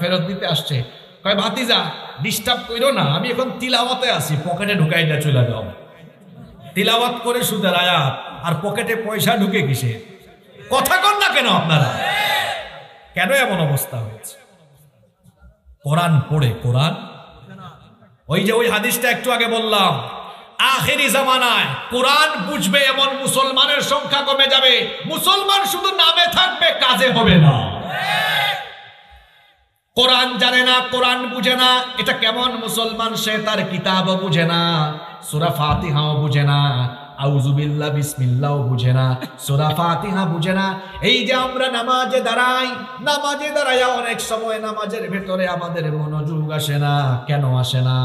ফেরত দিতে আসছে, কয় ভাতিজা ডিস্টার্ব কইরো না, আমি এখন তিলাওয়াতে আছি, পকেটে ঢুকাই দিয়ে চলে যাও। তিলাওয়াত করে সুদের আয়াত আর পকেটে পয়সা ঢুকে কিসে? কথা কন না কেন আপনারা? কেন এমন অবস্থা হয়েছে? কোরআন পড়ে, কোরআন ওই যে ওই হাদিসটা একটু আগে বললাম, আখেরি জামানায় কোরআন বুঝবে এমন মুসলমানের সংখ্যা কমে যাবে। মুসলমান শুধু নামে থাকবে, কাজে হবে না। কোরআন জানে না, কোরআন বুঝে না, এটা কেমন মুসলমান? সে তার কিতাবও বুঝে না, সূরা ফাতিহাও বুঝে না, আউযু বিল্লাহ বিসমিল্লাহও বুঝে না, সূরা ফাতিহা বুঝে না। এই যে আমরা নামাজে দাঁড়াই অনেক সময় নামাজের ভেতরে আমাদের মনোযোগ আসে না। কেন আসে না?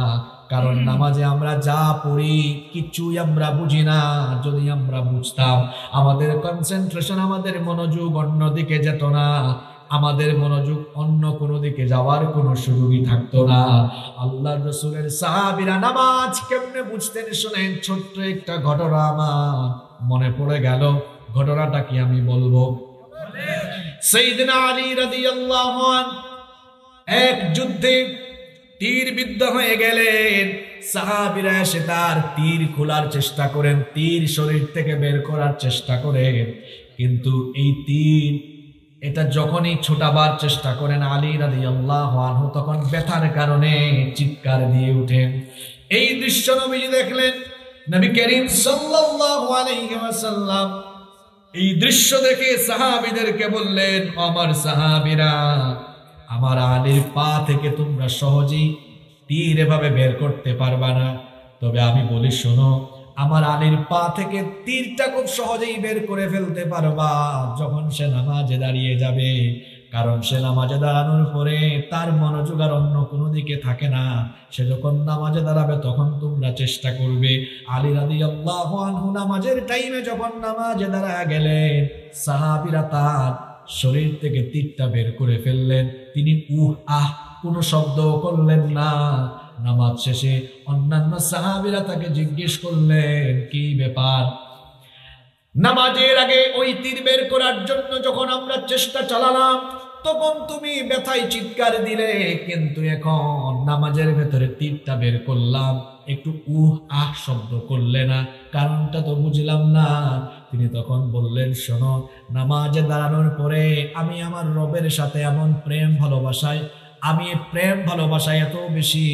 কারণ নামাজে আমরা যা পড়ি কিছুই আমরা বুঝি না। যদি আমরা বুঝতাম, আমাদের কনসেন্ট্রেশন, আমাদের মনোযোগ অন্যদিকে যেত না, আমাদের মনোযোগ অন্য কোনো দিকে যাওয়ার কোনো সুযোগই থাকতো না। আল্লাহর রাসূলের সাহাবীরা নামাজ কেমনে বুঝতেন শুনেন, ছোট্ট একটা ঘটনা আমার মনে পড়ে গেল। ঘটনাটা কি আমি বলবো? সাইয়েদনা আলী রাদিয়াল্লাহু আনহু এক যুদ্ধে তীরবিদ্ধ হয়ে গেলেন। সাহাবীরা এসে তার তীর খোলার চেষ্টা করেন, তীর শরীর থেকে বের করার চেষ্টা করেন, কিন্তু এই তীর এটা যখনই ছোটাবার চেষ্টা করেন আলী রাদিয়াল্লাহু আনহু, তখন ব্যথার কারণে চিৎকার দিয়ে উঠেন। এই দৃশ্য নবীজি দেখলেন। নবী করিম সাল্লাল্লাহু আলাইহি ওয়াসাল্লাম এই দৃশ্য দেখে সাহাবীদেরকে বললেন, আমার সাহাবীরা, আমার আলীর পা থেকে তোমরা সহজেই তীর এভাবে বের করতে পারবা না, তবে আমি বলি শোনো, আমার আলীর পা থেকে তীরটা খুব সহজেই বের করে ফেলতে পারবা যখন সে নামাজে দাঁড়িয়ে যাবে। কারণ সে নামাজে দাঁড়ানোর পরে তার মনোযোগ আর অন্য কোনো দিকে থাকে না। সে যখন নামাজে দাঁড়াবে তখন তোমরা চেষ্টা করবে। আলী রাদিয়াল্লাহু আনহু নামাজের টাইমে যখন নামাজে দাঁড়ায় গেলেন, সাহাবীরা তার শরীর থেকে তীরটা বের করে ফেললেন। তিনি আহ কোনো শব্দ করলেন না। নামাজ শেষে অন্যান্য সাহাবীরা তাকে জিজ্ঞেস করলেন, কি ব্যাপার? নামাজের আগে ওই তীর বের করার জন্য যখন আমরা চেষ্টা চালালাম তখন তুমি ব্যথায় চিৎকার দিলে, কিন্তু এখন নামাজের ভেতরে তীরটা বের করলাম একটু আহ শব্দ করলে না, কারণটা তো বুঝলাম না। তিনি তখন বললেন, শোনো, নামাজে দাঁড়ানোর পরে আমি আমার রবের সাথে এমন প্রেম ভালোবাসায় এত বেশি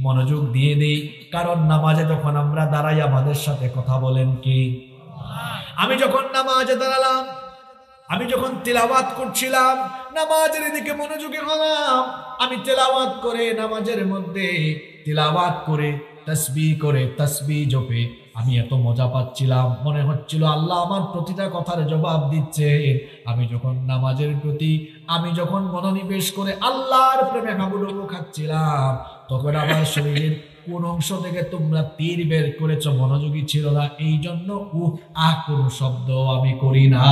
মনোযোগ দিয়ে দিই, কারণ নামাজে যখন আমরা দাঁড়াই আমাদের সাথে কথা বলেন কি? আমি যখন নামাজে দাঁড়ালাম, আমি যখন তিলাওয়াত করছিলাম, নামাজের দিকে মনোযোগী হলাম, আমি তিলাওয়াত করে নামাজের মধ্যে তিলাওয়াত করে তাসবিহ জপে আমি এত মজা পাচ্ছিলাম, মনে হচ্ছিল আল্লাহ আমার প্রতিটা কথার জবাব দিচ্ছে। আমি যখন নামাজের প্রতি যখন মনোনিবেশ করে আল্লাহর প্রেমে হাবুডুবু খাচ্ছিলাম, তখন আমার শরীরের কোন অংশ থেকে তোমরা তীর বের করেছ মনোযোগী ছিল না, এই জন্য কোন শব্দ আমি করি না।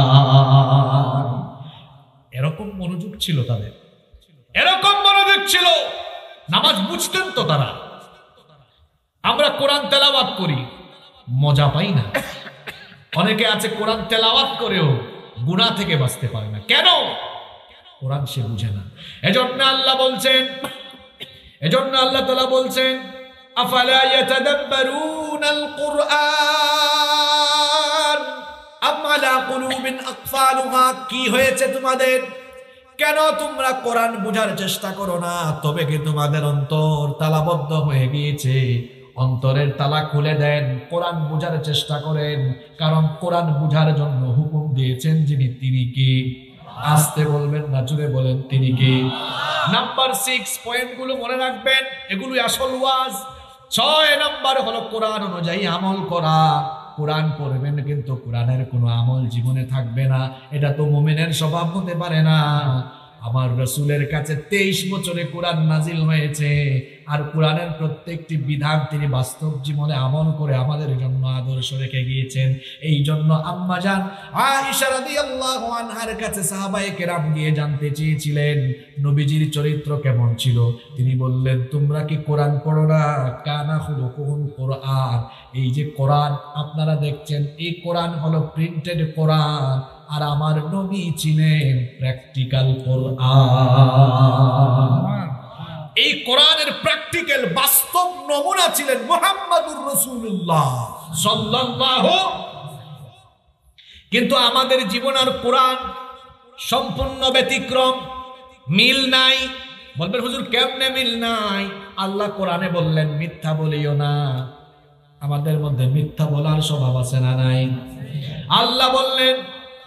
এরকম মনোযোগ ছিল তাদের, এরকম মনোযোগ ছিল। নামাজ বুঝতেন তো তারা। আমরা কোরআন তেলাওয়াত করি, মজা পাই না। অনেকে আছে কোরআন তেলাওয়াত করেও গুনাহ থেকে বাঁচতে পারে না। কেন? কোরআন সে বুঝে না। এজন্য আল্লাহ তাআলা বলছেন, আফালা ইয়াতাদাব্বারুনাল কুরআন আম আলা কুলুবিন আকফালুহা। কি হয়েছে তোমাদের? কেন তোমরা কোরআন বুঝার চেষ্টা করো না? তবে কি তোমাদের অন্তর তালাবদ্ধ হয়ে গিয়েছে? অন্তরের তালা খুলে দেন, কোরআন বুঝার চেষ্টা করেন, কারণ কোরআন বুঝার জন্য হুকুম দিয়েছেন যিনি, তিনি কি? আস্তে বলবেন না, জোরে বলেন, তিনি কি? নাম্বার 6 পয়েন্টগুলো মনে রাখবেন, এগুলোই আসল ওয়াজ। 6 নাম্বার হলো কোরআন অনুযায়ী আমল করা। কোরআন পড়বেন কিন্তু কোরআনের কোনো আমল জীবনে থাকবে না, এটা তো মুমিনের স্বভাব হতে পারে না। আমার রাসূলের কাছে 23 বছরে কোরআন নাজিল হয়েছে, আর কোরআনের প্রত্যেকটি বিধান তিনি বাস্তব জীবনে আমল করে আমাদের জন্য আদর্শ রেখে গিয়েছেন। এই জন্য আম্মা জান আয়েশা রাদিয়াল্লাহু আনহার কাছে সাহাবায়ে কেরাম গিয়ে জানতে চেয়েছিলেন নবীজির চরিত্র কেমন ছিল। তিনি বললেন, তোমরা কি কোরআন পড়ো না? কানা খুলুকুল কোরআন। এই যে কোরআন আপনারা দেখছেন, এই কোরআন হলো প্রিন্টেড কোরআন, আর আমার নবী ছিলেন প্র্যাকটিক্যাল কোরআন। প্র্যাকটিক্যাল বাস্তব নমুনা ছিলেন মুহাম্মাদুর রাসূলুল্লাহ সাল্লাল্লাহু। কিন্তু আমাদের জীবন আর কোরআন সম্পূর্ণ ব্যতিক্রম, মিল নাই। বলবেন হুজুর কেমনে মিল নাই? আল্লাহ কোরআনে বললেন মিথ্যা বলিও না। আমাদের মধ্যে মিথ্যা বলার স্বভাব আছে না নাই? আল্লাহ বললেন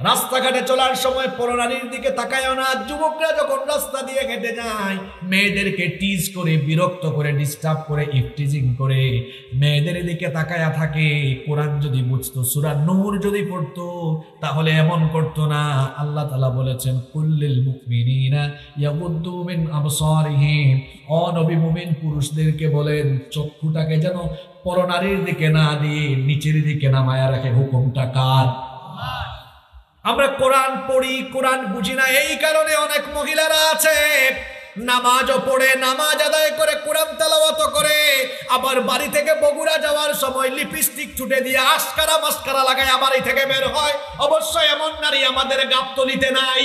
রাস্তাঘাটে চলার সময় পরনারীর দিকে তাকায়ও না। যুবকরা যখন রাস্তা দিয়ে হেঁটে যায়, মেয়েদেরকে টিজ করে, বিরক্ত করে, ডিস্টার্ব করে, ইফটিজিং করে মেয়েদের দিকে তাকায়া থাকে। কোরআন যদি বুঝতো, সূরা নূর যদি পড়তো, তাহলে এমন করতো না। আল্লাহ তাআলা বলেছেন কুল্লিল মুমিনিনা ইয়াগুদ্দু মিন আবসারিহিম, ও নবী মুমিন পুরুষদেরকে বলেন চক্ষুটাকে যেন পরনারীর দিকে না দিয়ে নিচের দিকে নামায়া রাখে। হুকুমটা কার? আমরা কোরআন পড়ি, কোরআন বুঝি না। এই কারণে অনেক মহিলারা আছে নামাজও পড়ে, নামাজ আদায় করে, কোরআন তেলাওয়াত করে, আবার বাড়ি থেকে বগুড়া যাওয়ার সময় লিপস্টিক ছুটে দিয়ে আশকারা মাস্কারা লাগায় বাড়ি থেকে বের হয়। অবশ্যই এমন নারী আমাদের গাবতলীতে নাই।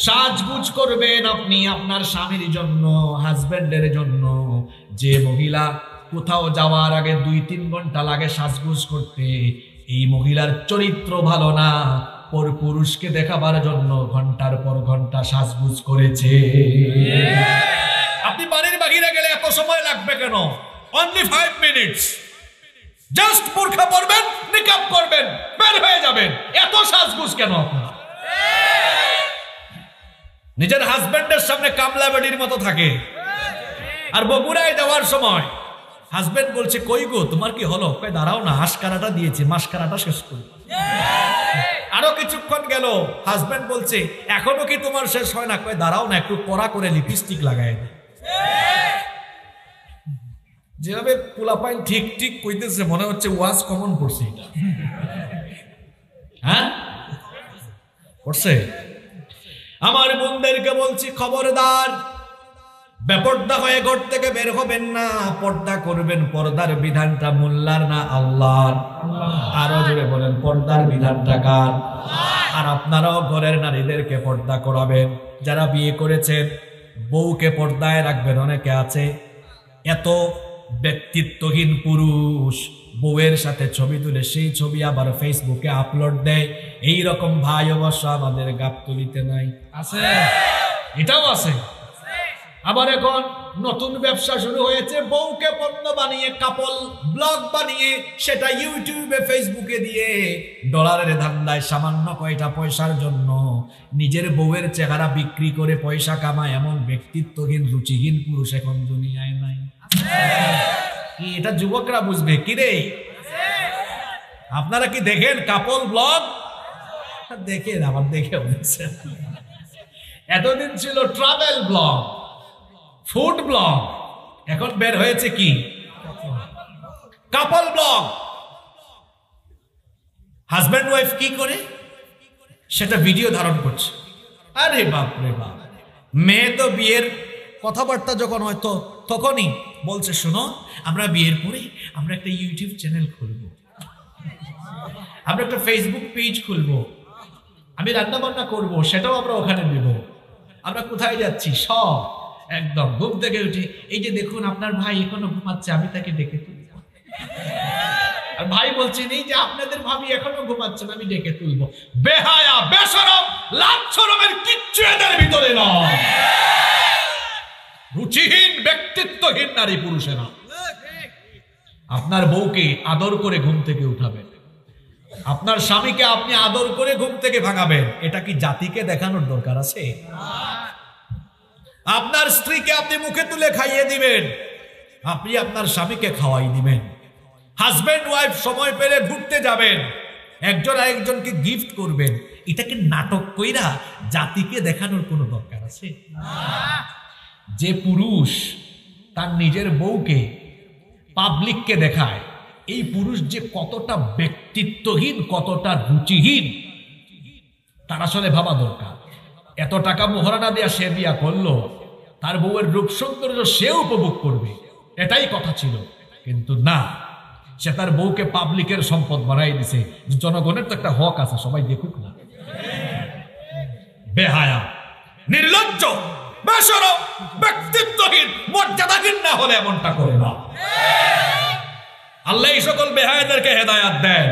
সাজগুজ করবেন আপনি আপনার স্বামীর জন্য, হাজবেন্ডের জন্য। যে মহিলা কোথাও যাওয়ার আগে 2-3 ঘন্টা লাগে সাজগুজ করতে, এই মহিলার চরিত্র ভালো না। পর পুরুষকে দেখাবার জন্য ঘন্টার পর ঘন্টা সাজগুজ করেছে। আপনি বাড়ির বাহিরে গেলে এত সময় লাগবে কেন? Only 5 minutes. জাস্ট বোরকা পরবেন, নিকাব করবেন, বের হয়ে যাবেন। এত সাজগুজ কেন আপনার? নিজের হাজবেন্ডের সামনে কামলা বেডির মতো থাকে। আর বগুড়ায় যাওয়ার সময় হাজবেন্ড বলছে কই গো তোমার কি হলো? কই দাঁড়াও না, আশকারাটা দিয়েছে, মাসকারাটা শেষ করি। আরো কিছুক্ষণ গেল, হাজবেন্ড বলছে এখনো কি তোমার শেষ হয় না? কই দাঁড়াও না, একটু কড়া করে লিপস্টিক লাগায় দে। যেভাবে পোলাপাইন ঠিক ঠিক কইতেছে মনে হচ্ছে ওয়াজ কমন পড়ছে এটা। হ্যাঁ পড়ছে। আমার বোনদেরকে বলছি খবরদার, বেপর্দা হয়ে ঘর থেকে বের হবেন না। পর্দা করবেন। পর্দার বিধানটা মোল্লার না আল্লাহর? আরো জোরে বলেন পর্দার বিধানটা কার? আর আপনারাও ঘরের নারীদেরকে পর্দা করাবেন। যারা বিয়ে করেছেন বউকে পর্দায় রাখবেন। অনেকে আছে এত ব্যক্তিত্বহীন পুরুষ, বউয়ের সাথে ছবি তুলে সেই ছবি আবার ফেসবুকে আপলোড দেয়। এই রকম ভাই অবশ্য আমাদের গাবতলীতে নাই? আছে, এটাও আছে। আবার এখন নতুন ব্যবসা শুরু হয়েছে, বউকে পণ্য বানিয়ে কাপল ব্লগ বানিয়ে সেটা ইউটিউবে ফেসবুকে দিয়ে ডলারের ধান্দায় সামান্য কয়টা পয়সার জন্য নিজের বউয়ের চেহারা বিক্রি করে পয়সা কামায়। এমন ব্যক্তিত্বহীন রুচিহীন পুরুষ এখন দুনিয়ায় নাই। কি এটা যুবকরা বুঝবে কি রে? আপনারা কি দেখেন কাপল ব্লগ? দেখেন, আবার দেখে বলছেন। এতদিন ছিল ট্রাভেল ব্লগ, ফুড ব্লগ, এখন বের হয়েছে কি কাপল ব্লগ। হাজব্যান্ড ওয়াইফ কি করে সেটা ভিডিও ধারণ করছে। আরে বাপ রে বাপ। মেয়ে তো বিয়ের কথাবার্তা যখন হয়তো তখনই বলছে শোনো আমরা বিয়ের পরে আমরা একটা ইউটিউব চ্যানেল খুলবো, আমরা একটা ফেসবুক পেজ খুলবো, আমি রান্না বান্না করবো সেটাও আমরা ওখানে দেব, আমরা কোথায় যাচ্ছি সব একদম ঘুম থেকে উঠে এই যে দেখুন আপনার ভাই এখনো ঘুমাচ্ছে, আমি তাকে ডেকে তুলবো। আর ভাই বলছেন এই যে আপনাদের ভাবি এখনো ঘুমাচ্ছেন, আমি ডেকে তুলবো। বেহায়া বেশরম লাঞ্ছরমের কিচ্ছু এদের ভিতরে নয়। রুচিহীন ব্যক্তিত্বহীন নারী পুরুষেরা। আপনার বউকে আদর করে ঘুম থেকে উঠাবেন, আপনার স্বামীকে আপনি আদর করে ঘুম থেকে ভাঙাবেন। এটা কি জাতিকে দেখানোর দরকার আছে? আপনার স্ত্রীকে আপনি মুখে তুলে খাইয়ে দিবেন, আপনি আপনার স্বামীকে খাওয়াই দিবেন। হাজবেন্ড ওয়াইফ সময় পেলে ঘুরতে যাবেন, একজন আরেকজনকে গিফট করবেন। এটাকে নাটক কইরা জাতিকে দেখানোর কোনো দরকার আছে? যে পুরুষ তার নিজের বউকে পাবলিককে দেখায়, এই পুরুষ যে কতটা ব্যক্তিত্বহীন, কতটা রুচিহীন, তার আসলে ভাবা দরকার। এত টাকা মোহরানা দেয়া সে বিয়া করলো, তার বউয়ের রূপ সৌন্দর্য সে উপভোগ করবে, এটাই কথা ছিল। কিন্তু না, সে তার বউকে পাবলিকের সম্পদ বানাই দিছে। জনগণের তো একটা হক আছে, সবাই দেখুক না। বেহায়া, নির্লজ্জ, বেশরম, ব্যক্তিত্বহীন, মর্যাদাহীন না হলে এমনটা করে না। আল্লাহ এই সকল বেহায়াদেরকে হেদায়াত দেন।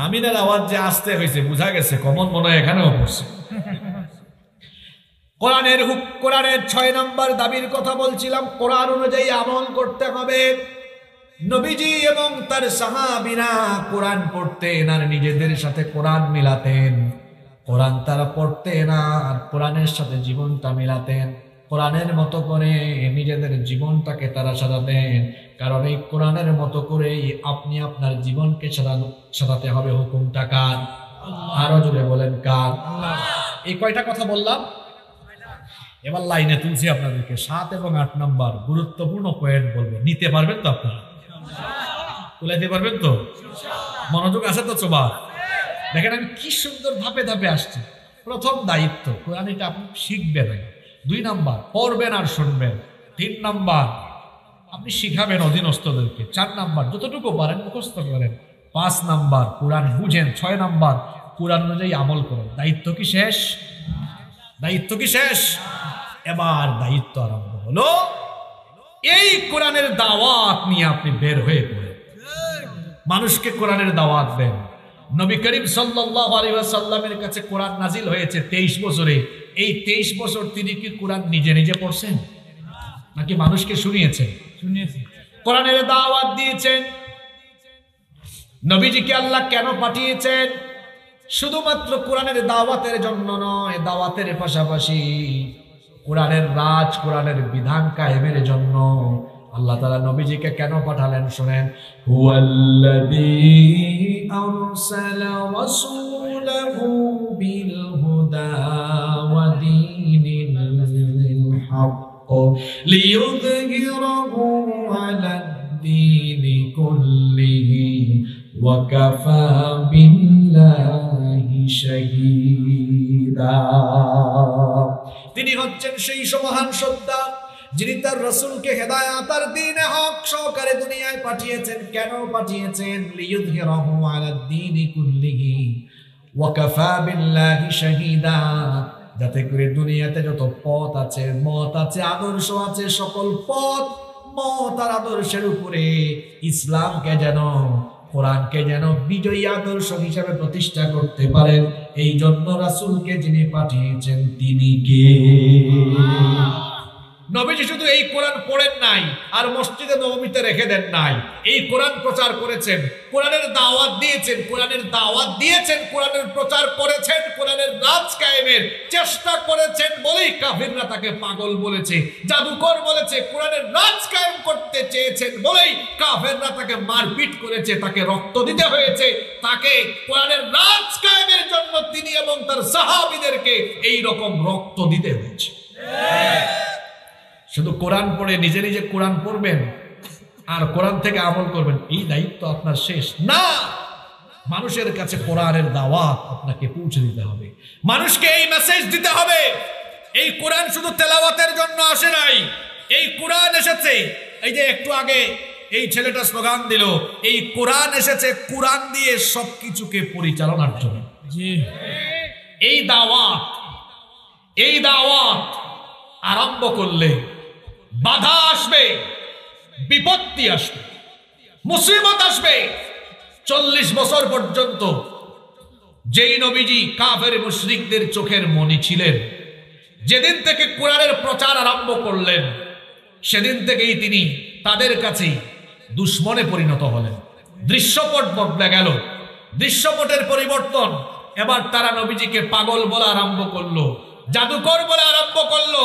আমিনের আওয়াজ যে আসতে হয়েছে বুঝা গেছে, কমন মনে হয় এখানেও পড়ছে। কোরআনের 6 নম্বর দাবির কথা বলছিলাম। কোরআন অনুযায়ী আমল করতে হবে। নবীজি এবং তার সাহাবীরা কোরআন পড়তেন আর নিজেদের সাথে কোরআন মিলাতেন। কোরআন তারা পড়তেন আর কোরআনের সাথে জীবনটা মিলাতেন। কোরআনের মতো করে নিজেদের জীবনটাকে তারা সাজাতেন। কারণ এই কোরআনের মতো করেই আপনি আপনার জীবনকে সাজাতে হবে। হুকুমটা কার? আরো জোরে বলেন কার? এই কয়টা কথা বললাম? এবার লাইনে তুলছি আপনাদেরকে 7 এবং 8 নম্বর গুরুত্বপূর্ণ পয়েন্ট বলবো। নিতে পারবেন তো আপনারা? তুলাইতে পারবেন তো? মনোযোগ আছে তো সবার? দেখেন আমি কি সুন্দর ধাপে ধাপে আসছি। প্রথম দায়িত্ব, কোরআন এটা আপনি শিখবেন। 2 নম্বর পড়বেন আর শুনবেন। 3 নম্বর আপনি শিখাবেন অধীনস্থদেরকে। 4 নম্বর যতটুকু পারেন মুখস্থ করেন। 5 নম্বর কোরআন বুঝেন। 6 নম্বর কোরআন অনুযায়ী আমল করেন। দায়িত্ব কি শেষ? দায়িত্ব কি শেষ? এবার দায়িত্ব আরম্ভ হলো। এই কোরআনের দাওয়াত নিয়ে আপনি বের হয়ে পড়েন, মানুষকে কোরআনের দাওয়াত দেন। নবী করিম সাল্লাল্লাহু আলাইহি ওয়াসাল্লামের কাছে কোরআন নাজিল হয়েছে 23 বছরে। এই 23 বছর তিনি কি কোরআন নিজে নিজে পড়ছেন নাকি মানুষকে শুনিয়েছেন? শুনিয়েছেন। কোরআনের দাওয়াত দিয়েছেন। নবীজিকে আল্লাহ কেন পাঠিয়েছেন? শুধুমাত্র কোরআনের দাওয়াতের জন্য নয়, দাওয়াতের পাশাপাশি কোরআনের রাজ, কোরআনের বিধান কায়েমের জন্য আল্লাহ তাআলা নবীজিকে কেন পাঠালেন শুনেন। হুয়াল্লাযী আরসালা রাসূলাহু বিল হুদা ওয়া দীনিল হক লিইয়ুযহিরাহু আলাদ দীনি কুল্লিহি ওয়া কাফা বিল্লাহি শাহীদা। তিনি হচ্ছেন সেই মহান সত্তা যিনি তার রাসূলকে হেদায়েত আর দ্বীনে হক সহকারে দুনিয়ায় পাঠিয়েছেন। কেন পাঠিয়েছেন? লিইয়ুযহিরাহু আলাদ দীনি কুল্লিহি ওয়া কাফা বিল্লাহি শাহীদা, যাতে করে দুনিয়াতে যত পথ আছে, মত আছে, আদর্শ আছে, সকল পথ, মত আর আদর্শের উপরে ইসলামকে যেন, কোরআনকে যেন বিজয়ী আদর্শ হিসেবে প্রতিষ্ঠা করতে পারেন। এই জন্য রাসূলকে যিনি পাঠিয়েছেন তিনি কে? নবীজি শুধু এই কোরআন পড়েন নাই আর মসজিদে নববীতে রেখে দেন নাই। এই কোরআন প্রচার করেছেন, কোরআনের দাওয়াত দিয়েছেন, কোরআনের প্রচার করেছেন, কোরআনের রাজ কায়েমের চেষ্টা করেছেন বলেই কাফিররা তাকে পাগল বলেছে, জাদুকর বলেছে। কোরআনের রাজ কায়েম করতে চেয়েছেন বলেই কাফিররা তাকে মারপিট করেছে, তাকে রক্ত দিতে হয়েছে। তাকে কোরআনের রাজ কায়েমের জন্য তিনি এবং তার সাহাবীদেরকে এই রকম রক্ত দিতে হয়েছে। শুধু কোরআন পড়ে নিজে নিজে কোরআন পড়বেন আর কোরআন থেকে আমল করবেন, এই দায়িত্ব আপনার শেষ না। মানুষের কাছে কোরআনের দাওয়াত আপনাকে পৌঁছে দিতে হবে, মানুষকে এই মেসেজ দিতে হবে। এই কোরআন শুধু তেলাওয়াতের জন্য আসে নাই। এই কোরআন এসেছে, এই যে একটু আগে এই ছেলেটা স্লোগান দিল, এই কোরআন এসেছে কোরআন দিয়ে সবকিছুকে পরিচালনার জন্য। এই দাওয়াত আরম্ভ করলে বাধা আসবে, বিপত্তি আসবে, মুসিবত আসবে। 40 বছর পর্যন্ত যেই নবীজি কাফের মুশরিকদের চোখের মণি ছিলেন, যেদিন থেকে কোরআনের প্রচার আরম্ভ করলেন সেদিন থেকেই তিনি তাদের কাছে দুশমনে পরিণত হলেন। দৃশ্যপট বদলে গেল। দৃশ্যপটের পরিবর্তন। এবার তারা নবীজিকে পাগল বলা আরম্ভ করলো, জাদুকর বলা আরম্ভ করলো।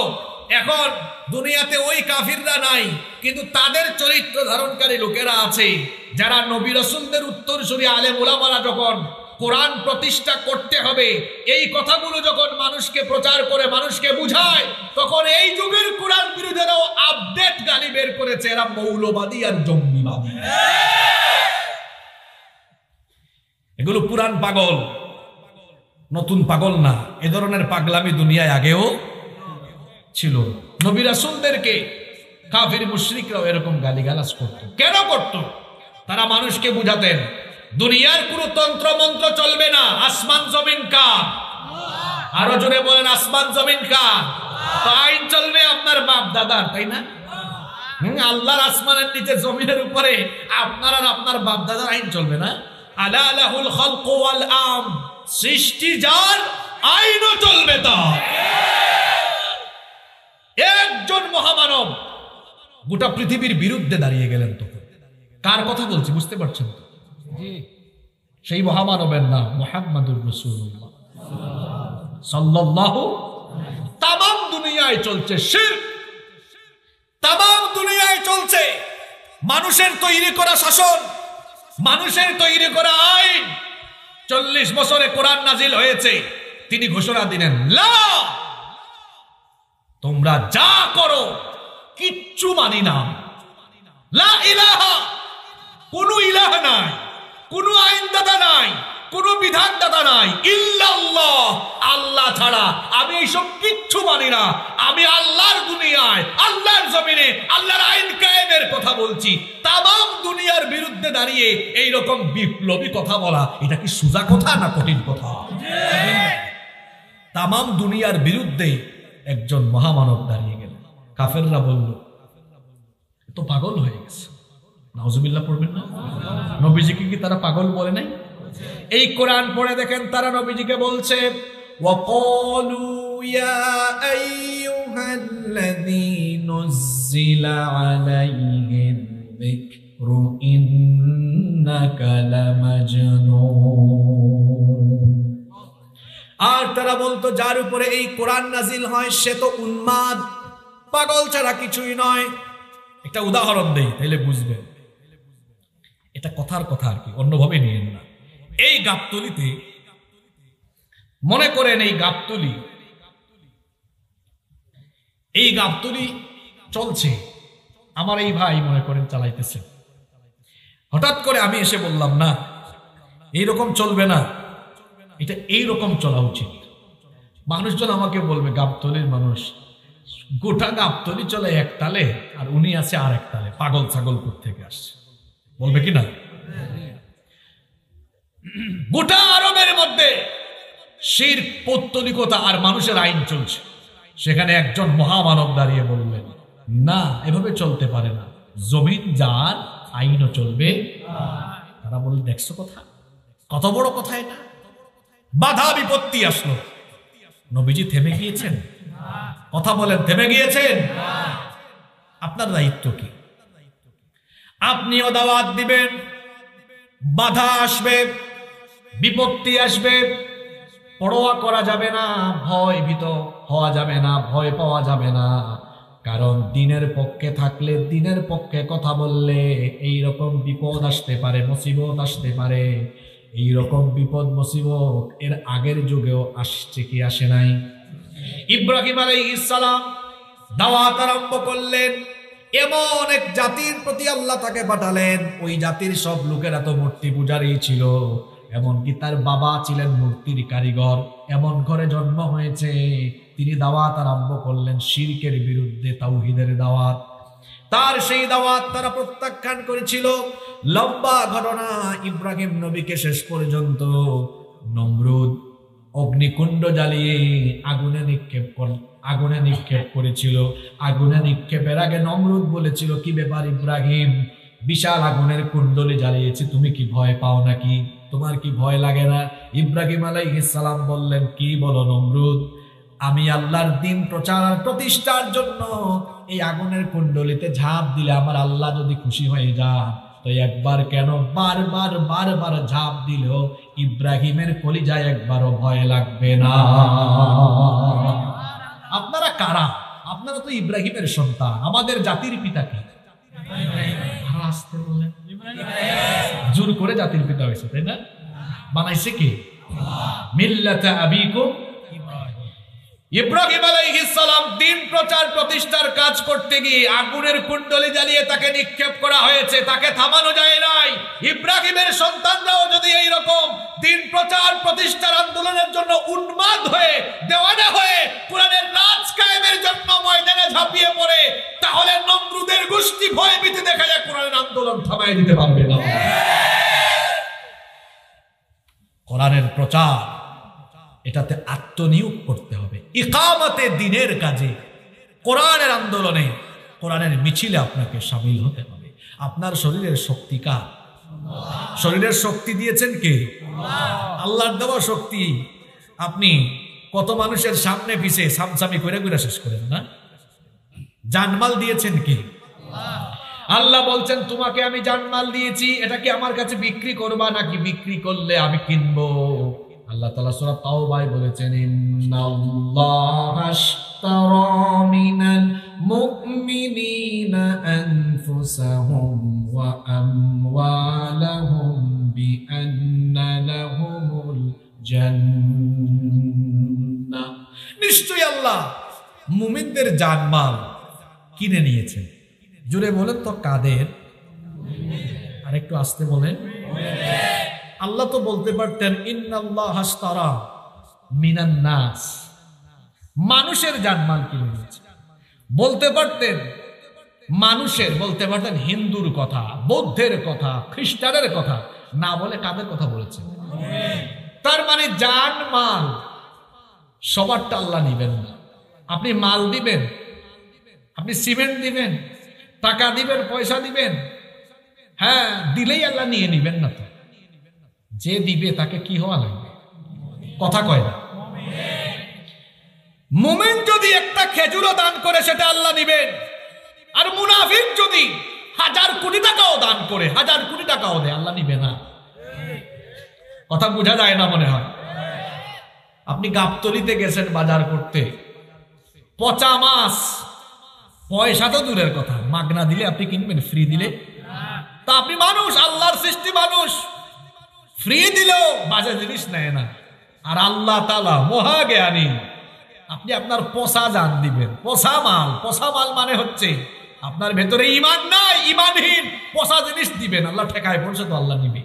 এখন দুনিয়াতে ওই কাফিররা নাই, কিন্তু তাদের চরিত্র ধারণকারী লোকেরা আছে, যারা নবী রাসূলদের উত্তরসূরি আলেম উলামারা যখন কোরআন প্রতিষ্ঠা করতে হবে এই কথাগুলো যখন মানুষকে প্রচার করে, মানুষকে বুঝায়, তখন এই যুগের কোরআন বিরোধীরাও আপডেট গালি বের করেছে, এরা মৌলবাদী আর জঙ্গিবাদী। এগুলো পুরান পাগল, নতুন পাগল না। এ ধরনের পাগলামি দুনিয়ায় আগেও ছিল। নবী রাসূলদেরকে কাফির মুশরিকরাও এরকম গালিগালাজ করত। কেন করত? তারা মানুষকে বুঝাতেন দুনিয়ার কোনো তন্ত্র মন্ত্র চলবে না, আসমান জমিন কার? আরো জোরে বলেন আসমান জমিন কার? তো আইন চলবে আপনার বাপ দাদার, তাই না? আল্লাহর আসমানের নিচে জমিনের উপরে আপনার আর আপনার বাপ দাদার আইন চলবে না? আলা লাহুল খালকু ওয়াল আম, সৃষ্টি যার, আইনও চলবে তার। একজন মহামানব গোটা পৃথিবীর বিরুদ্ধে দাঁড়িয়ে গেলেন। তখন কার কথা বলছি বুঝতে পারছেন তো? সেই মহামানবের নাম মুহাম্মাদুর রাসূলুল্লাহ সাল্লাল্লাহু। তামাম দুনিয়ায় চলছে শিরক, তামাম দুনিয়ায় চলছে মানুষের তৈরি করা শাসন, মানুষের তৈরি করা আইন। 40 বছরে কোরআন নাজিল হয়েছে, তিনি ঘোষণা দিলেন লা, তোমরা যা করো কিচ্ছু মানি না। লা ইলাহা, কোনো ইলাহ নাই, কোনো আইনদাতা নাই, কোনো বিধানদাতা নাই, ইল্লাল্লাহ, আল্লাহ ছাড়া আমি এইসব কিচ্ছু মানি না। আমি আল্লাহর দুনিয়ায়, আল্লাহর জমিনে আল্লাহর আইন কায়েমের কথা বলছি। তামাম দুনিয়ার বিরুদ্ধে দাঁড়িয়ে এই রকম বিপ্লবী কথা বলা, এটা কি সোজা কথা না কঠিন কথা? তামাম দুনিয়ার বিরুদ্ধে একজন মহামানব দাঁড়িয়ে গেল। কাফেররা বলল তো পাগল হয়ে গেছে। নাউজুবিল্লাহ পড়বেন না? নবীজিকে কি তারা পাগল বলে নাই? এই কোরআন পড়ে দেখেন তারা নবীজিকে বলছে ওয়াকালু ইয়া আইয়ুহাল্লাযী নুজ্জিলা আলাইহিল যিকরু ইন্নাকা লামাজনুন। আর তারা বলতো যার উপরে এই কোরআন নাজিল হয় সে তো উন্মাদ, পাগল ছাড়া কিছুই নয়। একটা উদাহরণ দেই তাহলে বুঝবেন। এটা কথার কথা আর কি, অন্যভাবে নিয়েন না। এই গাবতলিতে মনে করেন এই গাবতলি চলছে, আমার এই ভাই মনে করেন চালাইতেছে। হঠাৎ করে আমি এসে বললাম না এইরকম চলবে না, এটা এইরকম চলা উচিত। মানুষজন আমাকে বলবে গাবতলির মানুষ, গোটা গাবতলি চলে এক তালে আর উনি আছে আর এক তালে, পাগল ছাগল থেকে আসছে, বলবে কি না? গোটা আরবের মধ্যে শিরক, পৌত্তলিকতা আর মানুষের আইন চলছে, সেখানে একজন মহামানব দাঁড়িয়ে বললেন না, এভাবে চলতে পারে না, জমিন যার, আইনও চলবে। তারা বলল দেখছো কথা, কত বড় কথা এটা। বাধা বিপত্তি আসলো, নবীজি থেমে গিয়েছেন? কথা বলেন, থেমে গিয়েছেন? আপনার দায়িত্ব কি? আপনিও দাওয়াত দিবেন, বাধা আসবে, বিপত্তি আসবে, পরোয়া করা যাবে না, ভয় ভীত হওয়া যাবে না, ভয় পাওয়া যাবে না। কারণ দিনের পক্ষে থাকলে, দিনের পক্ষে কথা বললে এই রকম বিপদ আসতে পারে, মুসিবত আসতে পারে। এই রকম বিপদ মুসিবত এর আগের যুগেও আসছে কি আসে নাই? ইব্রাহিম আলাইহিস সালাম দাওয়াত আরম্ভ করলেন, এমন এক জাতির প্রতি আল্লাহ তাকে পাঠালেন, ওই জাতির সব লোকেরা তো মূর্তি পূজারই ছিল, এমনকি তার বাবা ছিলেন মূর্তির কারিগর। এমন ঘরে জন্ম হয়েছে, তিনি দাওয়াত আরম্ভ করলেন শিরকের বিরুদ্ধে, তাওহীদের দাওয়াত। তার সেই দাওয়াত তারা প্রত্যাখ্যান করেছিল। লম্বা ঘটনা, ইব্রাহিম নবীকে শেষ পর্যন্ত নমরুদ অগ্নিকুণ্ড জ্বালিয়ে আগুনে নিক্ষেপ করেছিল। আগুনে নিক্ষেপের আগে নমরুদ বলেছিল, কি ব্যাপার ইব্রাহিম, বিশাল আগুনের কুণ্ডলি জ্বালিয়েছি, তুমি কি ভয় পাও নাকি? তোমার কি ভয় লাগে না? ইব্রাহিম আলাইহিস সালাম বললেন, কি বলো নমরুদ, আমি আল্লাহর দ্বীন প্রচার প্রতিষ্ঠার জন্য এই আগুনের কুণ্ডলিতে ঝাঁপ দিলে আমার আল্লাহ যদি খুশি হয়ে যান, তো একবার কেন বারবার ঝাঁপ দিলেও ইব্রাহিমের কলিজায় একবারও ভয় লাগবে না। আপনারা কারা? আপনারা তো ইব্রাহিমের সন্তান, আমাদের জাতির পিতা কি? জোর করে জাতির পিতা হয়েছে, তাই না? বানাইছে কি? মিল্লাতা আবিকুম ইব্রাহিম আলাইহিস সালাম দ্বীন প্রচার প্রতিষ্ঠার কাজ করতে গিয়ে আগুনের কুণ্ডলি জ্বালিয়ে তাকে নিক্ষেপ করা হয়েছে, তাকে থামানো যায় নাই। ইব্রাহিমের সন্তানরাও যদি এই রকম দ্বীন প্রচার প্রতিষ্ঠার আন্দোলনের জন্য উন্মাদ হয়ে, দেওয়ানা হয়ে, কোরআনের রাজ কায়েমের জন্য ময়দানে ঝাঁপিয়ে পড়ে, তাহলে নমরুদের গোষ্ঠী ভয় ভীতি দেখায় কোরআনের আন্দোলন থামায় দিতে পারবে না। কোরআনের প্রচার, এটাতে আত্মনিয়োগ করতে হবে। ইকামতে দ্বীনের কাজে, কোরআনের আন্দোলনে, কোরআনের মিছিলে আপনাকে শামিল হতে হবে। আপনার শরীরের শক্তি কার? শরীরের শক্তি দিয়েছেন কে? আল্লাহর দেওয়া শক্তি। আপনি কত মানুষের সামনে পিছে সামসামি করে করে শেষ করেন না? জানমাল দিয়েছেন কে? আল্লাহ বলছেন তোমাকে আমি জানমাল দিয়েছি, এটা কি আমার কাছে বিক্রি করবা নাকি বিক্রি করলে আমি কিনবো? আল্লাহ তাআলা সূরা তাওবায় বলেছেন ইন্নাল্লাহা আশতারা মিনাল মুমিনিনা আনফুসাহুম ওয়া আমওয়ালাহুম বিআন্না লাহুমুল জান্নাহ। নিশ্চয়ই আল্লাহ মুমিনদের জানমাল কিনে নিয়েছেন। জোরে বলেন তো কাদের? আর একটু আস্তে বলেন। আল্লাহ তো বলতে পারতেন ইন্নাল্লাহা আশতারা মিনান নাস, মানুষের জানমাল কিনে নিয়েছে। বলতে পারতেন মানুষের, বলতে পারতেন হিন্দুর কথা, বৌদ্ধের কথা, খ্রিস্টানের কথা, না বলে কাদের কথা বলেছেন? তার মানে জানমাল সবারটা আল্লাহ নিবেন না। আপনি মাল দিবেন, আপনি সিমেন্ট দিবেন, টাকা দিবেন, পয়সা দিবেন, হ্যাঁ দিলেই আল্লাহ নিয়ে নিবেন না। তো যে দিবে তাকে কি হওয়া লাগবে? কথা কয় না। মুমিন যদি একটা খেজুরও দান করে সেটা আল্লাহ নিবেন, আর মুনাফিক যদি 1000 কোটি টাকাও দান করে, 1000 কোটি টাকাও দেয়, আল্লাহ নিবে না। কথা বোঝা যায় না মনে হয়? আপনি গাবতলিতে গেছেন বাজার করতে, পচা মাছ, পয়সা তো দূরের কথা, মাগনা দিলে আপনি কিনবেন? ফ্রি দিলে? তা আপনি মানুষ, আল্লাহর সৃষ্টি মানুষ, ফ্রি দিলেও বাজে জিনিস নেয় না। আর আল্লাহ তাআলা মহা জ্ঞানী, আপনি আপনার পচা জান দিবেন, পচা মাল। পচা মাল মানে হচ্ছে আপনার ভেতরে ঈমান নাই, ঈমানহীন পচা জিনিস দিবেন, আল্লাহ ঠেকায় পড়ছে তো আল্লাহ নিবে।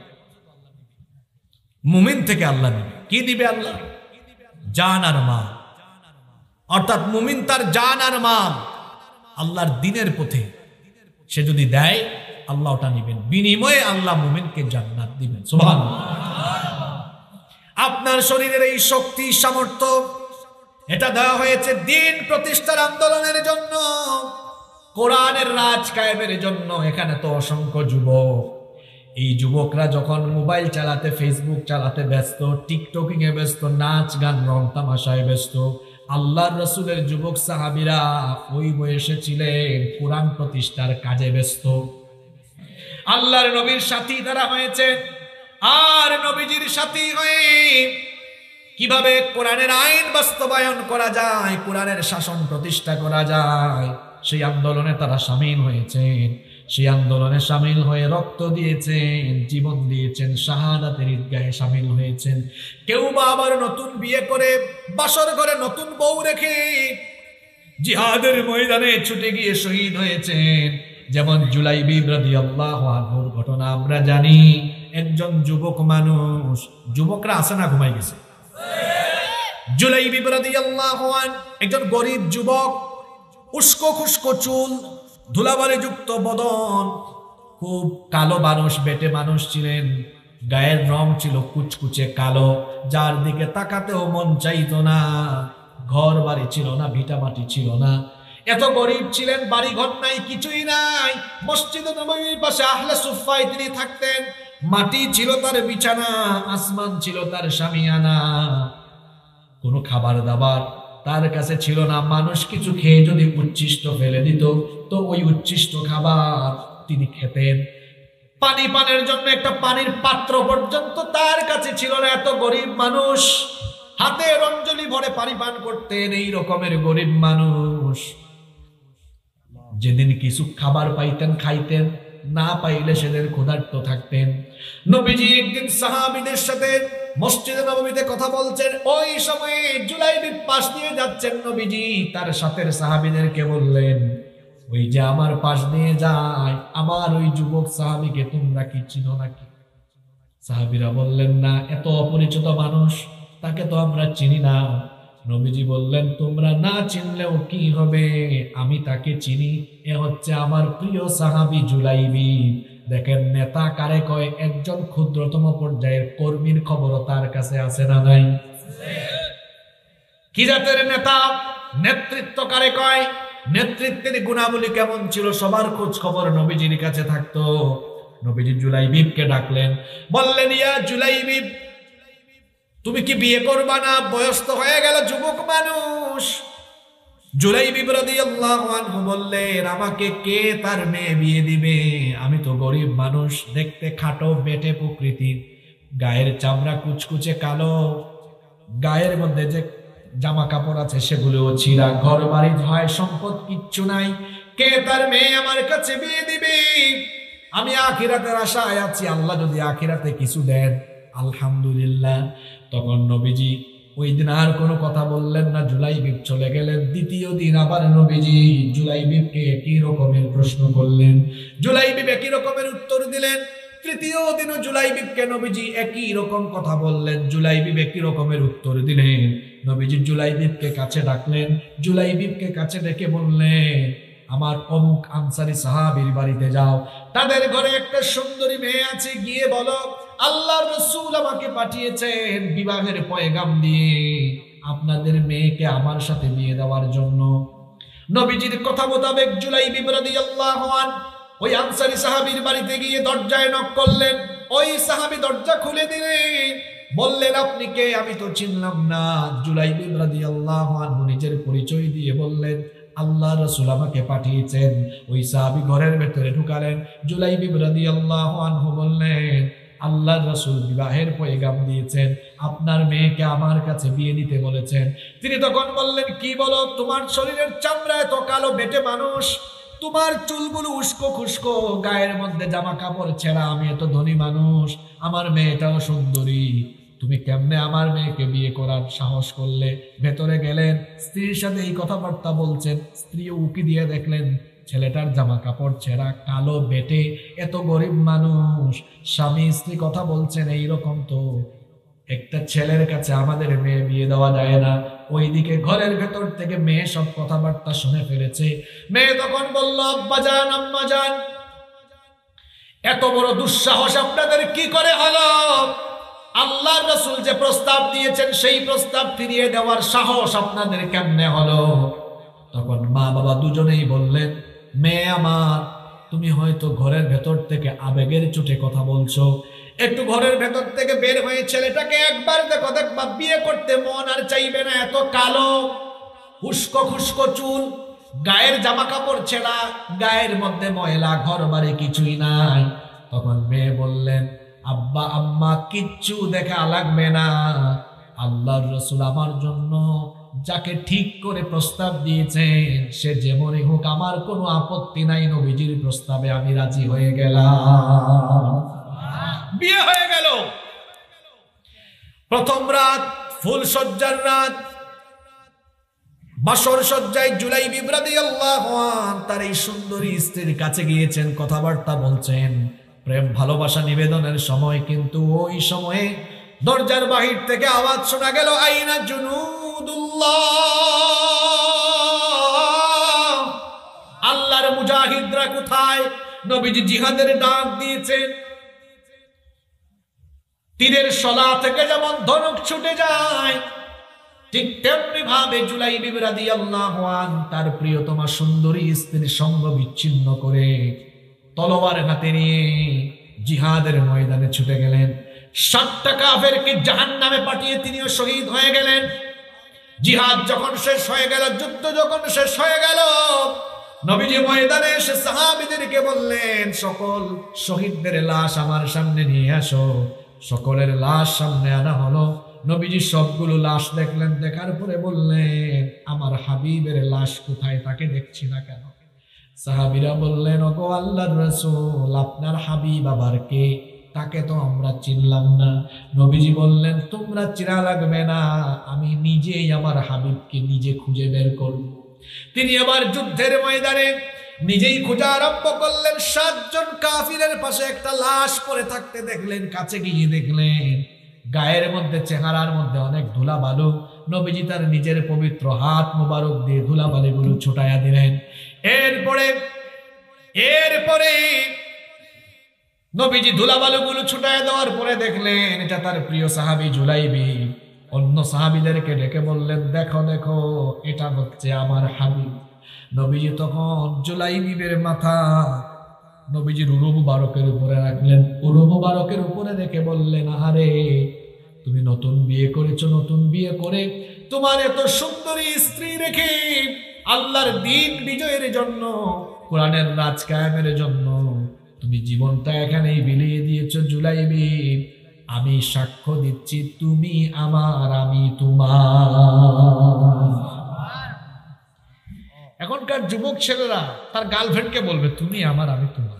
মুমিন থেকে আল্লাহ নিবে। কি দিবে আল্লাহ? জান আর মাল। অর্থাৎ মুমিন তার জান আর মাল আল্লাহর দ্বীনের পথে সে যদি দেয়, আল্লাহ ওটা নিবেন। বিনিময়ে আল্লাহ মুমিনকে জান্নাত দিবেন। সুবহানাল্লাহ। আপনার শরীরের এই শক্তি, সামর্থ্য, এটা দেওয়া হয়েছে দ্বীন প্রতিষ্ঠার আন্দোলনের জন্য, কোরআনের রাজ কায়েমের জন্য। এখানে তো অসংখ্য যুবক, এই যুবকরা যখন মোবাইল চালাতে, ফেসবুক চালাতে ব্যস্ত, টিকটকিং এ ব্যস্ত, নাচ গান রং তামাশায় ব্যস্ত, আল্লাহর রাসূলের যুবক সাহাবীরা ওই বয়সে ছিলেন কোরআন প্রতিষ্ঠার কাজে ব্যস্ত। আল্লাহর নবীর সাথী তারা হয়েছে, আর নবীজির সাথী হয়ে কিভাবে কোরআনের আইন বাস্তবায়ন করা যায়, কোরআনের শাসন প্রতিষ্ঠা করা যায়, সেই আন্দোলনে তারা শামিল হয়েছেন। সেই আন্দোলনে শামিল হয়ে রক্ত দিয়েছেন, জীবন দিয়েছেন, শাহাদাতের ঈদগাহে শামিল হয়েছেন। কেউ বা আবার নতুন বিয়ে করে বাসর ঘরে নতুন বউ রেখে জিহাদের ময়দানে ছুটে গিয়ে শহীদ হয়েছেন। যেমন জুলাইবিব রাদিয়াল্লাহু আনহুর ঘটনা আমরা জানি। একজন যুবক মানুষ, যুবকরা আছে না ঘুমাই গেছে? জুলাইবিব রাদিয়াল্লাহু আনহু একজন গরিব যুবক, উস্কো খুস্কো চুল, ধুলাবালি যুক্ত বদন, খুব কালো মানুষ, বেটে মানুষ ছিলেন। গায়ের রং ছিল কুচকুচে কালো, যার দিকে তাকাতেও মন চাইতো না। ঘর বাড়ি ছিল না, ভিটা মাটি ছিল না, এত গরিব ছিলেন, বাড়ি ঘর নাই, কিছুই নাই। মসজিদে নববীর পাশে আহলে সুফফায় তিনি থাকতেন। মাটি ছিল তার বিছানা, আসমান ছিল তার শামিয়ানা। কোনো খাবার দাবার তার কাছে ছিল না। মানুষ কিছু খেয়ে যদি উচ্ছিষ্ট ফেলে দিত, তো ওই উচ্ছিষ্ট খাবার তিনি খেতেন। পানি পানের জন্য একটা পানির পাত্র পর্যন্ত তার কাছে ছিল না। এত গরিব মানুষ, হাতের অঞ্জলি ভরে পানি পান করতেন। এই রকমের গরিব মানুষ যেদিন কিছু খাবার পাইতেন খাইতেন, না পাইলে সেদিন ক্ষুধার্ত থাকতেন। নবীজি একদিন সাহাবীদের সাথে মসজিদে নববীতে কথা বলছেন। ওই সময়ে জুলাইবিব পাশ দিয়ে যাচ্ছেন। নবীজি তার সাথে সাহাবীদেরকে বললেন, ওই যে আমার পাশ দিয়ে যায় আমার ওই যুবক সাহাবীকে তোমরা কি চিনো নাকি? সাহাবীরা বললেন, না, এত অপরিচিত মানুষ, তাকে তো আমরা চিনি না। নবীজি বললেন, তোমরা না চিনলেও কি হবে, আমি তাকে চিনি। এ হচ্ছে আমার প্রিয় সাহাবী জুলাইবিব। দেখেন নেতা কারে কয়? একজন ক্ষুদ্রতম পর্যায়ের কর্মীর খবরও তার কাছে আছে না নাই? কি জাতের নেতা, নেতৃত্ব কারে কয়, নেতৃত্বের গুণাবলী কেমন ছিল সবার খোঁজ খবর নবীজির কাছে থাকতো। নবীজি জুলাইবিবকে ডাকলেন, বললেন, ইয়া জুলাইবিব, তুমি কি বিয়ে করবা না? বয়স তো হয়ে গেল, যুবক মানুষ। জুলাইবিব রাদিয়াল্লাহু আনহু বললেন, আমাকে কে তার মেয়ে বিয়ে দিবে? আমি তো গরিব মানুষ, দেখতে খাটো বেটে প্রকৃতির, গায়ের চামড়া কুচকুচে কালো, গায়ের মধ্যে যে জামা কাপড় আছে সেগুলোও ছিঁড়া, ঘর বাড়ি হয় সম্পদ কিচ্ছু নাই, কে তার মেয়ে আমার কাছে বিয়ে দিবে? আমি আখিরাতের আশায় আছি, আল্লাহ যদি আখিরাতে কিছু দেন আলহামদুলিল্লাহ। তখন নবীজি ওই দিন আর কোনো কথা বললেন না, জুলাইবিব চলে গেলেন। দ্বিতীয় দিন আবার নবীজি জুলাইবিবকে একই রকমের প্রশ্ন করলেন, জুলাইবিব একই রকমের উত্তর দিলেন। তৃতীয় দিনও জুলাইবিবকে নবীজি একই রকম কথা বললেন, জুলাইবিব একই রকমের উত্তর দিলেন। নবীজি জুলাইবিবকে কাছে ডাকলেন, জুলাইবিবকে কাছে ডেকে বললেন, আমার অমুক আনসারী সাহাবীর বাড়িতে যাও, তাদের ঘরে একটা সুন্দরী মেয়ে আছে, গিয়ে বলো আল্লাহর রাসূল আমাকে পাঠিয়েছেন বিবাহের পয়গাম দিয়ে আপনাদের মেয়েকে আমার সাথে বিয়ে দেওয়ার জন্য। নবীজির কথা মোতাবেক জুলাইবিব রাদিয়াল্লাহু আনহু ওই আনসারী সাহাবীর বাড়িতে গিয়ে দরজায় নক করলেন। ওই সাহাবী দরজা খুলে দিলেন, বললেন, আপনি কে? আমি তো চিনলাম না। জুলাইবিব রাদিয়াল্লাহু আনহু নিজের পরিচয় দিয়ে বললেন, আল্লাহ রাসূল আমাকে পাঠিয়েছেন। ওই সাহাবী ঘরের ভেতরে ঢুকালেন। জুলাইবিব রাদিয়াল্লাহু আনহু বললেন, আল্লাহর রাসূল বিবাহের পয়গাম দিয়েছেন, আপনার মেয়েকে আমার কাছে বিয়ে দিতে বলেছেন। তিনি তখন বললেন, কি বলো? তোমার শরীরের চামড়া এত কালো, বেটে মানুষ, তোমার চুলগুলো উস্কো খুস্কো, গায়ের মধ্যে জামা কাপড় ছেঁড়া, আমি এত ধনী মানুষ, আমার মেয়েটাও সুন্দরী, তুমি কেমনে আমার মেয়েকে বিয়ে করার সাহস করলে? ভেতরে গেলেন, স্ত্রীর সাথে এই কথাবার্তা বলছেন। স্ত্রীও উকি দিয়ে দেখলেন ছেলেটার জামা কাপড় ছেঁড়া, কালো, বেটে, এত গরিব মানুষ, স্বামী স্ত্রী কথা বলছেন। এইরকম তো একটা ছেলের কাছে আমাদের মেয়ে বিয়ে দেওয়া যায় না। ওইদিকে ঘরের ভেতর থেকে মেয়ে সব কথাবার্তা শুনে ফেলেছে। মেয়ে তখন বলল, আব্বাজান, আম্মাজান, এত বড় দুঃসাহস আপনাদের কি করে হলো? আল্লাহর রাসূল যে প্রস্তাব দিয়েছেন সেই প্রস্তাব ফিরিয়ে দেওয়ার সাহস আপনাদের কেমনে হলো? তখন মা বাবা দুজনেই বললেন, মেয়ে আমার, তুমি হয়তো ঘরের ভেতর থেকে আবেগের চোটে কথা বলছো, একটু ঘরের ভেতর থেকে বের হয়ে ছেলেটাকে একবার দেখো, দেখবা বিয়ে করতে মন আর চাইবে না। এত কালো, উস্কো খুস্কো চুল, গায়ের জামা কাপড় ছেঁড়া, গায়ের মধ্যে ময়লা, ঘর বাড়ি কিছুই নাই। তখন মেয়ে বললেন, আব্বা আম্মা, কিচ্ছু দেখা লাগবে না, আল্লাহর রাসূল আমার জন্য যাকে ঠিক করে প্রস্তাব দিয়েছেন সে যেমনই হোক আমার কোনো আপত্তি নাই, নবীজির প্রস্তাবে আমি রাজি হয়ে গেলাম। বিয়ে হয়ে গেল। প্রথম রাত, ফুল সজ্জার রাত, বাসর সজ্জায় জুলাইবিব রাদিয়াল্লাহু আনহু তার এই সুন্দরী স্ত্রীর কাছে গিয়েছেন, কথাবার্তা বলছেন, প্রেম ভালোবাসা নিবেদনের সময়। কিন্তু ওই সময়ে দরজার বাহির থেকে আওয়াজ শোনা গেল, আইনা জুনুদুল্লাহ, আল্লাহর মুজাহিদরা কোথায়? নবীজি জিহাদের ডাক দিয়েছেন। তীরের শলা থেকে যেমন ধনুক ছুটে যায়, ঠিক তেমনি ভাবে জুলাইবিব রাদিয়াল্লাহু আনহু তার প্রিয়তমা সুন্দরী স্ত্রীর সঙ্গ বিচ্ছিন্ন করে তলোয়ার হাতে নিয়ে জিহাদের ময়দানে ছুটে গেলেন। ৭টা কাফেরকে জাহান্নামে পাঠিয়ে তিনিও শহীদ হয়ে গেলেন। জিহাদ যখন শেষ হয়ে গেল, যুদ্ধ যখন শেষ হয়ে গেল, নবীজি ময়দানে এসে সাহাবীদেরকে বললেন, সকল শহীদদের লাশ আমার সামনে নিয়ে আসো। সকলের লাশ সামনে আনা হলো। নবীজি সবগুলো লাশ দেখলেন, দেখার পরে বললেন, আমার হাবিবের লাশ কোথায়? তাকে দেখছি না কেন? সাহাবীরা বললেন, ওগো আল্লাহর রাসূল, আপনার হাবিব আবার কে? তাকে তো আমরা চিনলাম না। নবীজি বললেন, তোমরা চিনা লাগবে না, আমি নিজেই আমার হাবিবকে নিজে খুঁজে বের করব। তিনি আবার যুদ্ধের ময়দানে নিজেই খোঁজা আরম্ভ করলেন। ৭ জন কাফিরের পাশে একটা লাশ পড়ে থাকতে দেখলেন। কাছে গিয়ে দেখলেন গায়ের মধ্যে, চেহারার মধ্যে অনেক ধুলাবালু। নবীজি তার নিজের পবিত্র হাত মোবারক দিয়ে ধুলাবালিগুলো ছুটাইয়া দিলেন। এরপরে নবীজি ধুলাবালুগুলো ছুটাইয়া দেওয়ার পরে দেখলেন এটা তার প্রিয় সাহাবী জুলাইবিব। অন্য সাহাবীদেরকে ডেকে বললেন, দেখো দেখো, এটা হচ্ছে আমার হাবিব। নবীজি তখন জুলাইবিবের মাথা নবীজির উরু মুবারকের উপরে রাখলেন। উরু মুবারকের উপরে রেখে বললেন, আরে তুমি নতুন বিয়ে করেছো, নতুন বিয়ে করে তোমার এত সুন্দরী স্ত্রী রেখে আল্লাহর দ্বীন বিজয়ের জন্য, কোরআনের রাজ কায়েমের জন্য তুমি জীবনটা এখানেই বিলিয়ে দিয়েছো জুলাইবি। আমি সাক্ষ্য দিচ্ছি, তুমি আমার, আমি তোমার। এখনকার যুবক ছেলেরা তার গার্লফ্রেন্ডকে বলবে, তুমি আমার, আমি তোমার।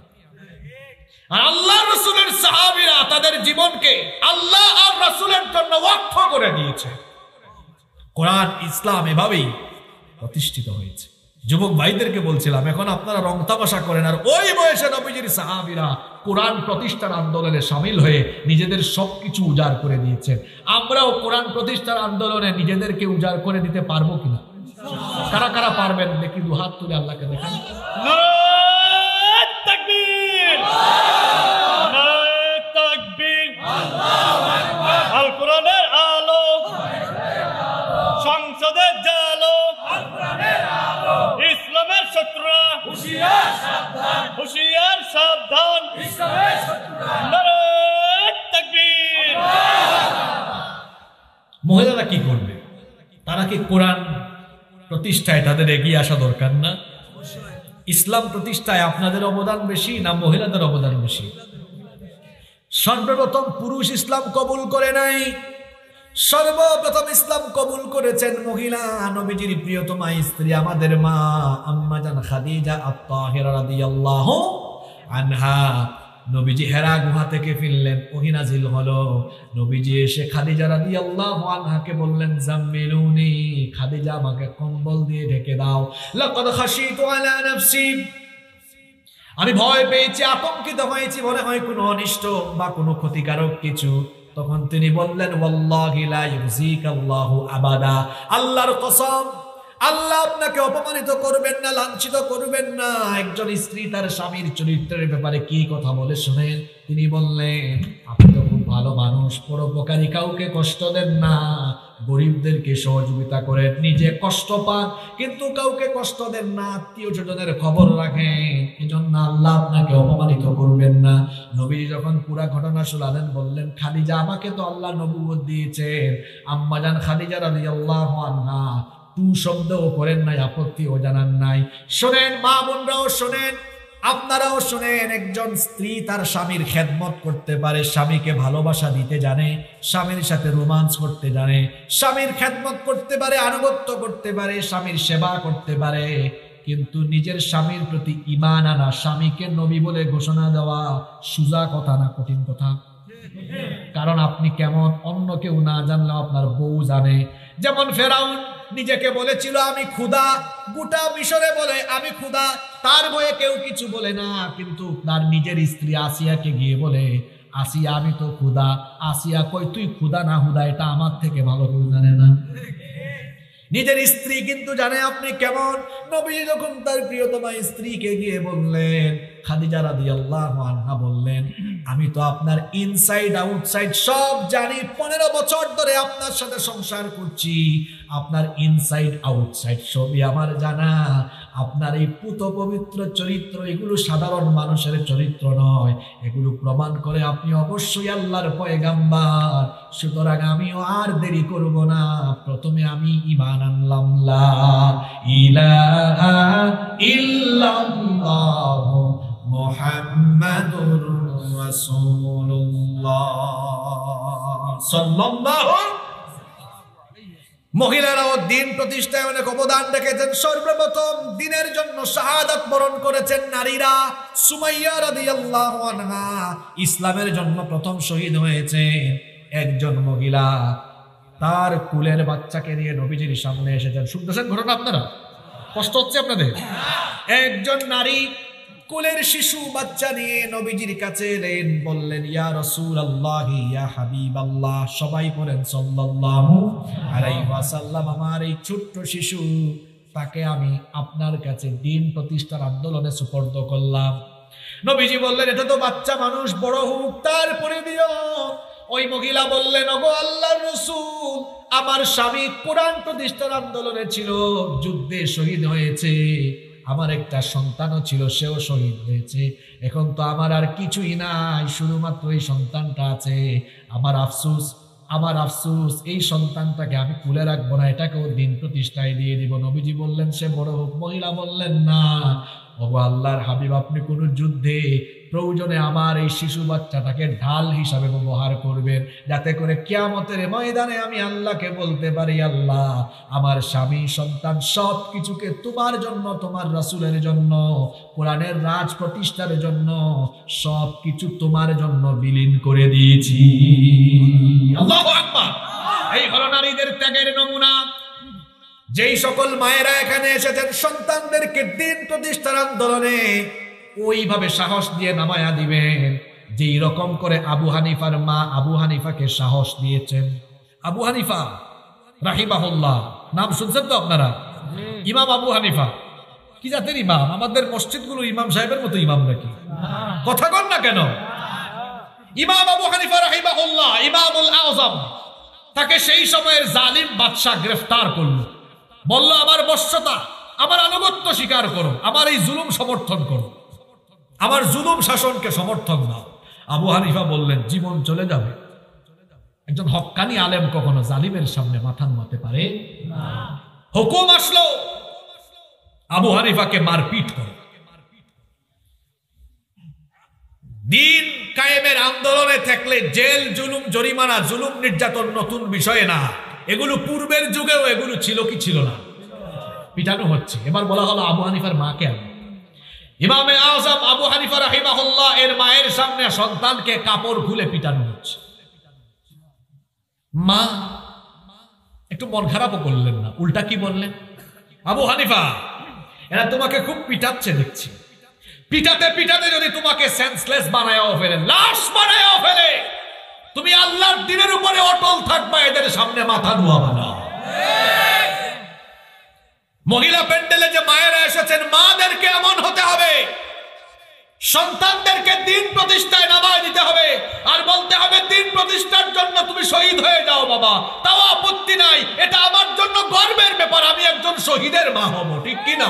আর আল্লাহ রাসূলের সাহাবীরা তাদের জীবনকে আল্লাহ আর রাসূলের জন্য ওয়াকফ করে দিয়েছে। কোরআন ইসলাম এভাবেই প্রতিষ্ঠিত হয়েছে। যুবক ভাইদেরকে বলছিলাম, এখন আপনারা রং তামাশা করেন, আর ওই বয়সে নবীজির সাহাবীরা কোরআন প্রতিষ্ঠার আন্দোলনে সামিল হয়ে নিজেদের সবকিছু উজাড় করে দিয়েছেন। আমরাও কোরআন প্রতিষ্ঠার আন্দোলনে নিজেদেরকে উজাড় করে দিতে পারবো কিনা? কারা কারা পারবেন দেখি দুহাত তুলে আল্লাহকে দেখান। আল কোরআনের আলো, সংসদের জালো, ইসলামের শত্রুরা হুঁশিয়ার সাবধান। নারায়ে তাকবীর। মহিলারা কি করবে? তারা কি কোরআন প্রতিষ্ঠায় তাদের এগিয়ে আসা দরকার না? ইসলাম প্রতিষ্ঠায় আপনাদের অবদান বেশি না মহিলাদের অবদান বেশি? সর্বপ্রথম পুরুষ ইসলাম কবুল করে নাই, সর্বপ্রথম ইসলাম কবুল করেছেন মহিলা, নবীজির প্রিয়তমা স্ত্রী, আমাদের মা আম্মা জান খাদিজা আত-তাহিরা রাদিয়াল্লাহু আনহা। নবীজি হেরা গুহা থেকে ফিরলেন, ওহী নাযিল হলো। নবীজি এসে খাদিজা রাদিয়াল্লাহু আনহাকে বললেন, জাম্মিলুনি, খাদিজা আমাকে কম্বল দিয়ে ঢেকে দাও। লাকাদ খাশিতু আলা নাফসি, আমি ভয় পেয়েছি, আতঙ্কিত হয়েছি, মনে হয় কোনো অনিষ্ট বা কোনো ক্ষতিকারক কিছু। তখন তিনি বললেন, ওয়াল্লাহি লা ইউযিকাল্লাহু আবাদা, আল্লাহর কসম, আল্লাহ আপনাকে অপমানিত করবেন না, লাঞ্ছিত করবেন না। একজন স্ত্রী তার স্বামীর চরিত্রের ব্যাপারে কি কথা বলে শুনেন। তিনি বললেন, আপনি তো খুব ভালো মানুষ, পরোপকারী, কাউকে কষ্ট দেন না, গরিবদেরকে সহযোগিতা করেন, নিজে কষ্ট পান কিন্তু কাউকে কষ্ট দেন না, আত্মীয় স্বজনের খবর রাখেন, এজন্য আল্লাহ আপনাকে অপমানিত করবেন না। নবী যখন পুরা ঘটনা শোনালেন, বললেন, খাদিজা, আমাকে তো আল্লাহ নবুয়ত দিয়েছেন। আম্মা জান খাদিজা রাদিয়াল্লাহু আনহা টু শব্দও করেন নাই, আপত্তিও জানান নাই। শোনেন মা বোনরাও শোনেন, আপনারাও শোনেন, একজন স্ত্রী তার স্বামীর খেদমত করতে পারে, স্বামীকে ভালোবাসা দিতে জানে, স্বামীর সাথে রোমান্স করতে জানে, স্বামীর খেদমত করতে পারে, আনুগত্য করতে পারে, স্বামীর সেবা করতে পারে, কিন্তু নিজের স্বামীর প্রতি ঈমান আনা, স্বামীকে নবী বলে ঘোষণা দেওয়া সোজা কথা না কঠিন কথা? কারণ আপনি কেমন অন্য কেউ না জানলেও আপনার বউ জানে। যেমন ফেরাউন নিজেকে বলেছিল আমি খোদা, গোটা মিশরে বলে আমি খোদা, তার বয়ে কেউ কিছু বলে না, কিন্তু তার নিজের স্ত্রী আসিয়াকে গিয়ে বলে, আসিয়া আমি তো খোদা। আসিয়া কই, তুই খোদা না হুদা এটা আমার থেকে ভালো কেউ জানে না। নিজের স্ত্রী কিন্তু জানে আপনি কেমন। নবী যখন তার প্রিয়তমা স্ত্রীকে গিয়ে বললেন, খাদিজা রাদিয়াল্লাহু আনহা বললেন, আমি তো আপনার ইনসাইড আউটসাইড সব জানি, 15 বছর ধরে আপনার সাথে সংসার করছি, আপনার ইনসাইড আউটসাইড সবই আমার জানা। আপনার এই পুত পবিত্র চরিত্র, এগুলো সাধারণ মানুষের চরিত্র নয়, এগুলো প্রমাণ করে আপনি অবশ্যই আল্লাহর পয়গাম্বার। সুতরাং আমিও আর দেরি করব না, প্রথমে আমি ঈমান আনলাম, লা ইলাহা ইল্লাল্লাহ মুহাম্মাদুর রাসূলুল্লাহ সাল্লাল্লাহু। মহিলারাও দিন প্রতিষ্ঠায় অনেক অবদান রেখেছেন। সর্বপ্রথম দিনের জন্য শাহাদাত বরণ করেছেন নারীরা। সুমাইয়া রাদিয়াল্লাহু আনহা ইসলামের জন্য প্রথম শহীদ হয়েছে। একজন মহিলা তার কুলের বাচ্চাকে নিয়ে নবীজির সামনে এসেছেন। শুনতেছেন ঘটনা আপনারা? কষ্ট হচ্ছে আপনাদের? একজন নারী কুলের শিশু বাচ্চা নিয়ে নবীজির কাছে এলেন, বললেন, ইয়া রাসূলুল্লাহ, ইয়া হাবিবাল্লাহ, সবাই বলেন সাল্লাল্লাহু আলাইহি ওয়াসাল্লাম, আমার এই ছোট্ট শিশু, তাকে আমি আপনার কাছে দ্বীন প্রতিষ্ঠার আন্দোলনে সুপর্দ করলাম। নবীজি বললেন, এটা তো বাচ্চা মানুষ, বড় হোক তারপরে দিও। ওই মহিলা বললেন, ওগো আল্লাহর রাসূল, আমার স্বামী কোরআন প্রতিষ্ঠার আন্দোলনে ছিল, যুদ্ধে শহীদ হয়েছে, আমার একটা সন্তানও ছিল, সেও শহীদ হয়েছে, এখন তো আমার আর কিছুই নাই, শুধুমাত্র এই সন্তানটা আছে। আমার আফসোস, এই সন্তানটাকে আমি কুলে রাখবো না, এটাকেও দিন প্রতিষ্ঠায় দিয়ে দিব। নবীজি বললেন সে বড় হোক। মহিলা বললেন, না ওগো আল্লাহর হাবিব, আপনি কোন যুদ্ধে প্রয়োজনে আমার এই শিশু বাচ্চাটাকে ঢাল হিসাবে ব্যবহার করবেন, যাতে করে কিয়ামতের ময়দানে আমি আল্লাহকে বলতে পারি, আল্লাহ আমার স্বামী সন্তান সব কিছুকে তোমার জন্য, তোমার রাসূলের জন্য, কোরআনের রাজ প্রতিষ্ঠার জন্য সব কিছু তোমার জন্য বিলীন করে দিয়েছি। আল্লাহু আকবার। এই হলো নারীদের ত্যাগের নমুনা। যেই সকল মায়েরা এখানে এসেছেন সন্তানদেরকে দিন প্রতিষ্ঠার আন্দোলনে ওইভাবে সাহস দিয়ে নামায়া দিবেন, যেই রকম করে আবু হানিফার মা আবু হানিফাকে সাহস দিয়েছেন। আবু হানিফা রাহিমাহুল্লাহ, নাম শুনছেন তো আপনারা? ইমাম আবু হানিফা কি জাতের ইমাম? আমাদের মসজিদগুলো ইমাম সাহেবের মতো ইমাম নাকি? কথা কন না কেন? ইমাম আবু হানিফা রাহিমাহুল্লাহ, ইমামুল আযম, তাকে সেই সময়ের জালিম বাদশা গ্রেফতার করলো, বলল আমার বশ্যতা, আমার আনুগত্য স্বীকার করো, আমার এই জুলুম সমর্থন করো, আমার জুলুম শাসনকে সমর্থন দাও। আবু হানিফা বললেন, জীবন চলে যাবে, একজন হক্কানি আলেম কখনো জালিমের সামনে মাথা নামাতে পারে না। হুকুম আসলো আবু হানিফাকে মারপিট করো। দিন কায়েমের আন্দোলনে থাকলে জেল, জুলুম, জরিমানা, জুলুম, নির্যাতন নতুন বিষয় না, এগুলো পূর্বের যুগেও এগুলো ছিল কি ছিল না? পিটানো হচ্ছে। এবার বলা হলো আবু হানিফার মাকে আনো। ইমামে আযম আবু হানিফা রাহিমাহুল্লাহ এর মায়ের সামনে সন্তানকে কাপড় খুলে পিটানো হচ্ছে। মা একটু মন খারাপও করলেন না, উল্টা কি বললেন, আবু হানিফা এরা তোমাকে খুব পিটাচ্ছে দেখছি, পিটাতে পিটাতে যদি তোমাকে সেন্সলেস বানায়াও ফেলে, লাশ বানায়াও ফেলে, তুমি আল্লাহর দ্বীনের উপরে অটল থাকবা, এদের সামনে মাথা নোয়াবা না। মহিলা প্যান্ডেলে যে মায়েরা এসেছেন, মাদেরকে এমন হতে হবে, সন্তানদেরকে দিন প্রতিষ্ঠায় নামায় দিতে হবে, আর বলতে হবে দিন প্রতিষ্ঠার জন্য তুমি শহীদ হয়ে যাও বাবা, তাও আপত্তি নাই, এটা আমার জন্য গর্বের ব্যাপার, আমি একজন শহীদের মা হব, ঠিক কিনা?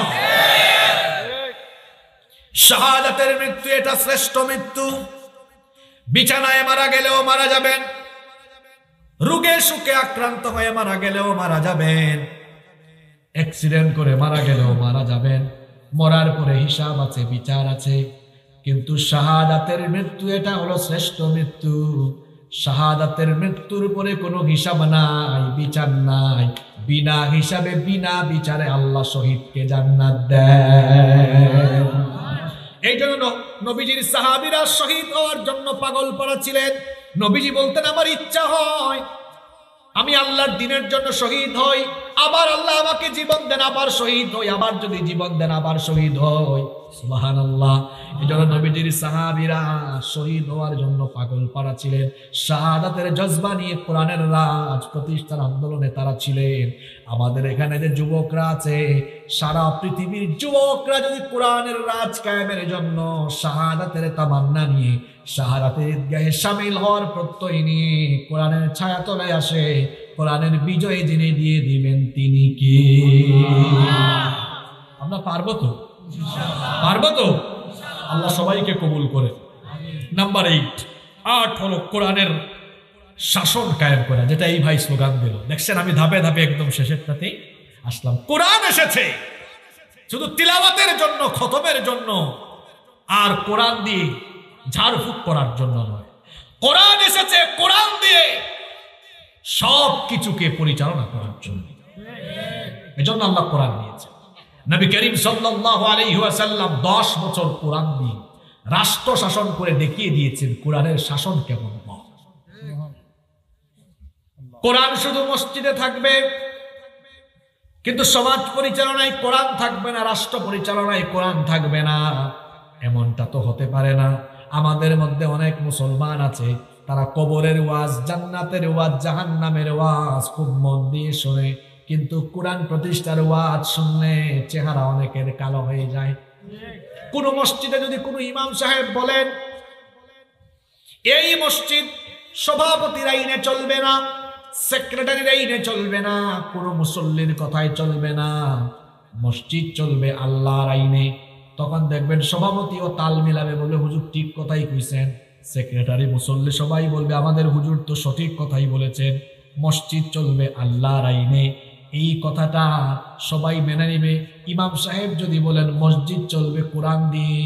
শাহাদাতের মৃত্যু এটা শ্রেষ্ঠ মৃত্যু। বিছানায় মারা গেলেও মারা যাবেন, রোগে সুখে আক্রান্ত হয়ে মারা গেলেও মারা যাবেন, অ্যাক্সিডেন্ট করে মারা গেলেও মারা যাবেন, মরার পরে হিসাব আছে, বিচার আছে। কিন্তু শাহাদাতের মৃত্যু এটা হলো শ্রেষ্ঠ মৃত্যু। শাহাদাতের মৃত্যুর পরে কোনো হিসাব নাই, বিচার নাই, বিনা হিসাবে বিনা বিচারে আল্লাহ শহীদকে জান্নাত দেন। এই জন্য নবীজির সাহাবীরা শহীদ হওয়ার জন্য পাগল পড়া ছিলেন। নবীজি বলতেন, আমার ইচ্ছা হয় আমি আল্লাহর দ্বীনের জন্য শহীদ হই, আবার আল্লাহ আমাকে জীবন দেন, আবার শহীদ হই, আবার যদি জীবন দেন আবার শহীদ হই। সুবহানাল্লাহ। এই জন্য নবীজির সাহাবীরা শহীদ হওয়ার জন্য পাগল পাড়া ছিলেন। শাহাদাতের জজবা নিয়ে কোরআনের রাজ প্রতিষ্ঠার আন্দোলনে তারা ছিলেন। আমাদের এখানে যে যুবকরা আছে, সারা পৃথিবীর যুবকরা যদি কোরআনের রাজ কায়েমের জন্য শাহাদাতের তামান্না নিয়ে শাহাদাতের ঈদগাহে শামিল হওয়ার প্রত্যয় নিয়ে কোরআনের ছায়াতলে আসে, কোরআনের বিজয় যিনি দিয়ে দিবেন তিনি কে? আমরা পারবো তো? পারবো তো? আল্লাহ সবাইকে কবুল করে। নাম্বার 8 হলো কোরআনের শাসন কায়েম করা, যেটা এই ভাই স্লোগান দিল। দেখছেন আমি ধাপে ধাপে একদম শেষেরটাতেই আসলাম। কোরআন এসেছে শুধু তিলাওয়াতের জন্য, খতমের জন্য, আর কোরআন দিয়ে ঝাড়ফুঁক করার জন্য নয়। কোরআন এসেছে কোরআন দিয়ে সব কিছুকে পরিচালনা করার জন্য। এজন্য আল্লাহ কোরআন দিয়েছে। নবী করিম সাল্লাল্লাহু আলাইহি ওয়াসাল্লাম 10 বছর কোরআন দিয়ে রাষ্ট্র শাসন করে দেখিয়ে দিয়েছেন কোরআনের শাসন কেমন হয়। কোরআন শুধু মসজিদে থাকবে, কিন্তু সমাজ পরিচালনায় কোরআন থাকবে না, রাষ্ট্র পরিচালনায় কোরআন থাকবে না, এমনটা তো হতে পারে না। আমাদের মধ্যে অনেক মুসলমান আছে, তারা কবরের ওয়াজ, জান্নাতের ওয়াজ, জাহান্নামের ওয়াজ খুব মন দিয়ে শোনে, কিন্তু কোরআন প্রতিষ্ঠার ওয়াজ শুনলে চেহারা অনেকের কালো হয়ে যায়। কোন মসজিদে যদি কোনো ইমাম সাহেব বলেন এই মসজিদ সভাপতির আইনে চলবে না, সেক্রেটারির আইনে চলবে না, কোনো মুসল্লির কথাই চলবে না, মসজিদ চলবে আল্লাহর আইনে। তখন দেখবেন সভাপতিও তাল মিলাবে, বলে হুজুর ঠিক কথাই কইছেন। সেক্রেটারি, মুসল্লি সবাই বলবে আমাদের হুজুর তো সঠিক কথাই বলেছেন। মসজিদ চলবে আল্লাহর আইনে, এই কথাটা সবাই মেনে নেবে। ইমাম সাহেব যদি বলেন মসজিদ চলবে কোরআন দিয়ে,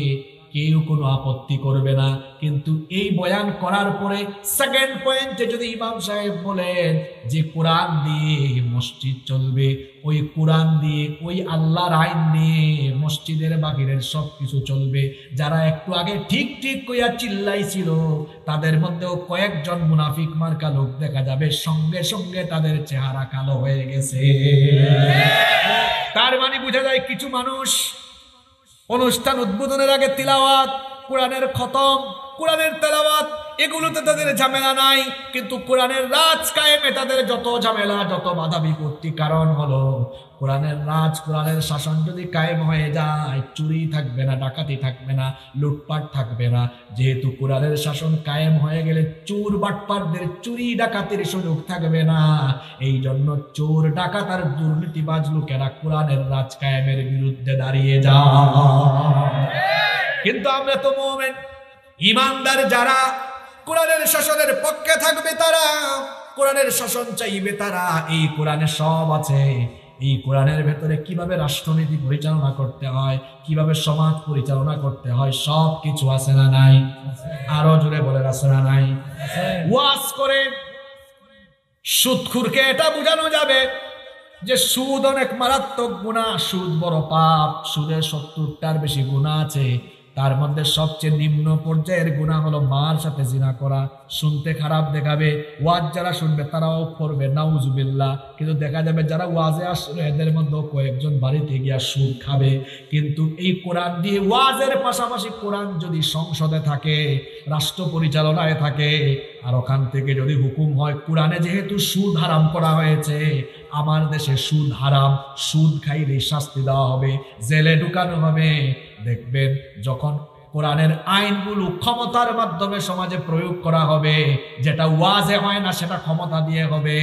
কেউ কোনো আপত্তি করবে না। কিন্তু এই বয়ান করার পরে সেকেন্ড পয়েন্টে যদি ইমাম সাহেব বলেন যে কোরআন দিয়ে মসজিদ চলবে, ওই কোরআন দিয়ে, ওই আল্লাহর আইন নিয়ে মসজিদের বাহিরের সব কিছু চলবে, যারা একটু আগে ঠিক ঠিক কইয়া চিল্লাইছিল তাদের মধ্যেও কয়েকজন মুনাফিক মার্কা লোক দেখা যাবে, সঙ্গে সঙ্গে তাদের চেহারা কালো হয়ে গেছে। তার মানে বোঝা যায় কিছু মানুষ অনুষ্ঠান উদ্বোধনের আগে তিলাওয়াত, কোরআনের খতম, কোরআনের তেলাওয়াত, এগুলোতে তাদের ঝামেলা নাই। কিন্তু কোরআনের রাজ কায়েমে তাদের যত ঝামেলা, যত বাধা বিপত্তি। কারণ হলো কোরআনের রাজ, কোরআনের শাসন যদি কায়েম হয়ে যায়, চুরি থাকবে না, ডাকাতি থাকবে না, লুটপাট থাকবে না। যেহেতু কোরআনের শাসন কায়েম হয়ে গেলে চোর বাটপাটদের চুরি ডাকাতির সুযোগ থাকবে না। এই জন্য চোর, ডাকাত আর দুর্নীতিবাজ লোকেরা কোরআনের রাজ কায়েমের বিরুদ্ধে দাঁড়িয়ে যায়। কিন্তু আমরা তো মুমিন, ইমানদার যারা কোরআনের শাসনের পক্ষে থাকবে, তারা কোরআনের শাসন চাইবে, তারা এই কোরআনে সব আছে। এই কোরআনের ভেতরে কিভাবে রাষ্ট্রনীতি পরিচালনা করতে হয়, কিভাবে সমাজ পরিচালনা করতে হয়, সব কিছু আছে না নাই? আরো জোরে বলে আছে না নাই? ওয়াজ করে সুদখুরকে এটা বোঝানো যাবে যে সুদ অনেক মারাত্মক গুনাহ, সুদ বড় পাপ, সুদের 70টার বেশি গুনাহ আছে। তার মধ্যে সবচেয়ে নিম্ন পর্যায়ের গুনাহ হলো মার সাথে জিনা করা। শুনতে খারাপ দেখাবে, ওয়াজ যারা শুনবে তারাও করবে, নাউজুবিল্লাহ। কিন্তু দেখা যাবে যারা ওয়াজে আসলে এদের মধ্যে কয়েকজন বাড়িতে গিয়া সুদ খাবে। কিন্তু এই কোরআন দিয়ে, ওয়াজের পাশাপাশি কোরআন যদি সংসদে থাকে, রাষ্ট্র পরিচালনায় থাকে, আর ওখান থেকে যদি হুকুম হয়, কোরআনে যেহেতু সুদ হারাম করা হয়েছে, আমার দেশে সুদ হারাম, সুদ খাইলে শাস্তি দেওয়া হবে, জেলে ঢুকানো হবে। দেখবেন যখন কোরআনের আইনগুলো ক্ষমতার মাধ্যমে সমাজে প্রয়োগ করা হবে, যেটা ওয়াজে হয় না সেটা ক্ষমতা দিয়ে হবে,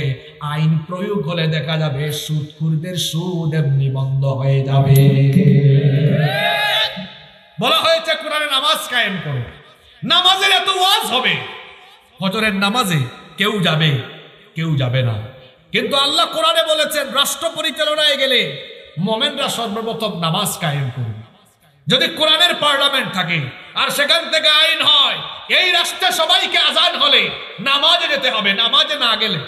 আইন প্রয়োগ হলে দেখা যাবে সুদখুরদের সুদ এমনি বন্ধ হয়ে যাবে। বলা হয়েছে কোরআনে নামাজ কায়েম করো, নামাজের এত ওয়াজ হবে, ফজরের নামাজে কেউ যাবে, কেউ যাবে না। কিন্তু আল্লাহ কোরআনে বলেছেন রাষ্ট্র পরিচালনায় গেলে মোমেনরা সর্বপ্রথম নামাজ কায়েম করবে। যদি কোরআনের পার্লামেন্ট থাকে আর সেখান থেকে আইন হয়, এই রাষ্ট্রে সবাইকে আজান হলে নামাজে যেতে হবে, নামাজে না গেলে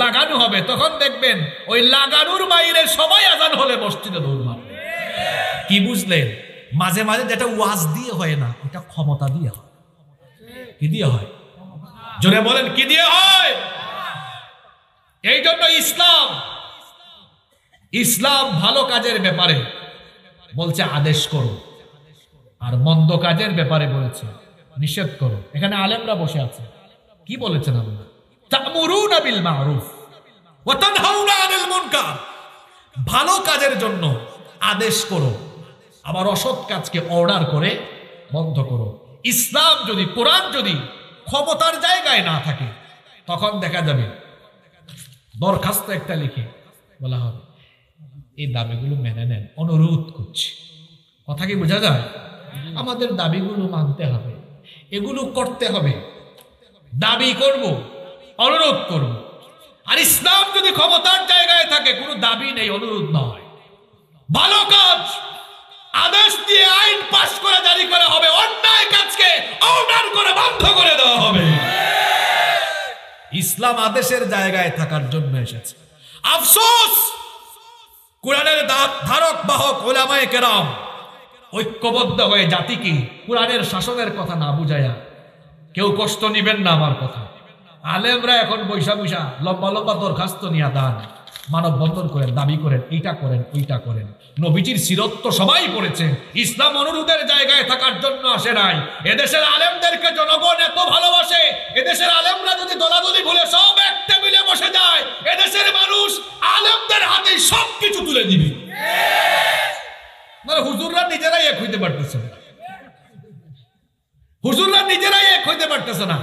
লাগানো হবে। তখন দেখবেন ওই লাগানোর বাইরে সবাই আজান হলে মসজিদে দৌড় মারবে। কি বুঝলেন? মাঝে মাঝে যেটা ওয়াজ দিয়ে হয় না, ওটা ক্ষমতা দিয়ে হয়। কি দিয়ে হয়? জোরে বলেন, কি দিয়ে হয়? এই জন্য ইসলাম ভালো কাজের ব্যাপারে বলছে আদেশ করো, আর মন্দ কাজের ব্যাপারে বলেছে নিষেধ করো। এখানে আলেমরা বসে আছে, কি বলেছেন আল্লাহ? তা'মুরুনা বিল মা'রুফ ওয়া তানহাউনা আনিল মুনকার। ভালো কাজের জন্য আদেশ করো, আবার অসৎ কাজকে অর্ডার করে বন্ধ করো। ইসলাম যদি, কোরআন যদি ক্ষমতার জায়গায় না থাকে, তখন দেখা যাবে দরখাস্ত একটা লিখে বলা হবে এই দাবিগুলো মেনে নেন, অনুরোধ করছি। কথা কি বোঝা যায়? আমাদের দাবিগুলো মানতে হবে, এগুলো করতে হবে, দাবি করব, অনুরোধ করব। আর ইসলাম যদি ক্ষমতার জায়গায় থাকে, কোনো দাবি নেই, অনুরোধ নয়, ভালো কাজ আদেশ দিয়ে আইন পাস করে জারি করা হবে, অন্যায় কাজকে অর্ডার করে বন্ধ করে দেওয়া হবে। ইসলাম আদেশের জায়গায় থাকার জন্য এসেছে। আফসোস, কোরআনের ধারক বাহক উলামায়ে কেরাম ঐক্যবদ্ধ হয়ে জাতিকে কোরআনের শাসনের কথা না বুঝায়া, কেউ কষ্ট নিবেন না আমার কথা, আলেমরা এখন বৈশা বৈশা লম্বা লম্বা দরখাস্ত নিয়ে দান, মানববন্ধন করেন, দাবি করেন, এইটা করেন, ওইটা করেন। নবীজির সিরত তো সবাই পড়েছেন, ইসলাম অনুরোধের জায়গায় থাকার জন্য আসে নাই। এদেশের আলেমদেরকে জনগণ এত ভালোবাসে, এদেশের আলেমরা যদি দলাদলি ভুলে সব এক টেবিলে বসে যায়, এদেশের মানুষ আলেমদের হাতে সবকিছু তুলে দিবে। মানে হুজুররা নিজেরাই এক হইতে পারতেছে না, হুজুররা নিজেরাই এক হইতে পারতেছে না।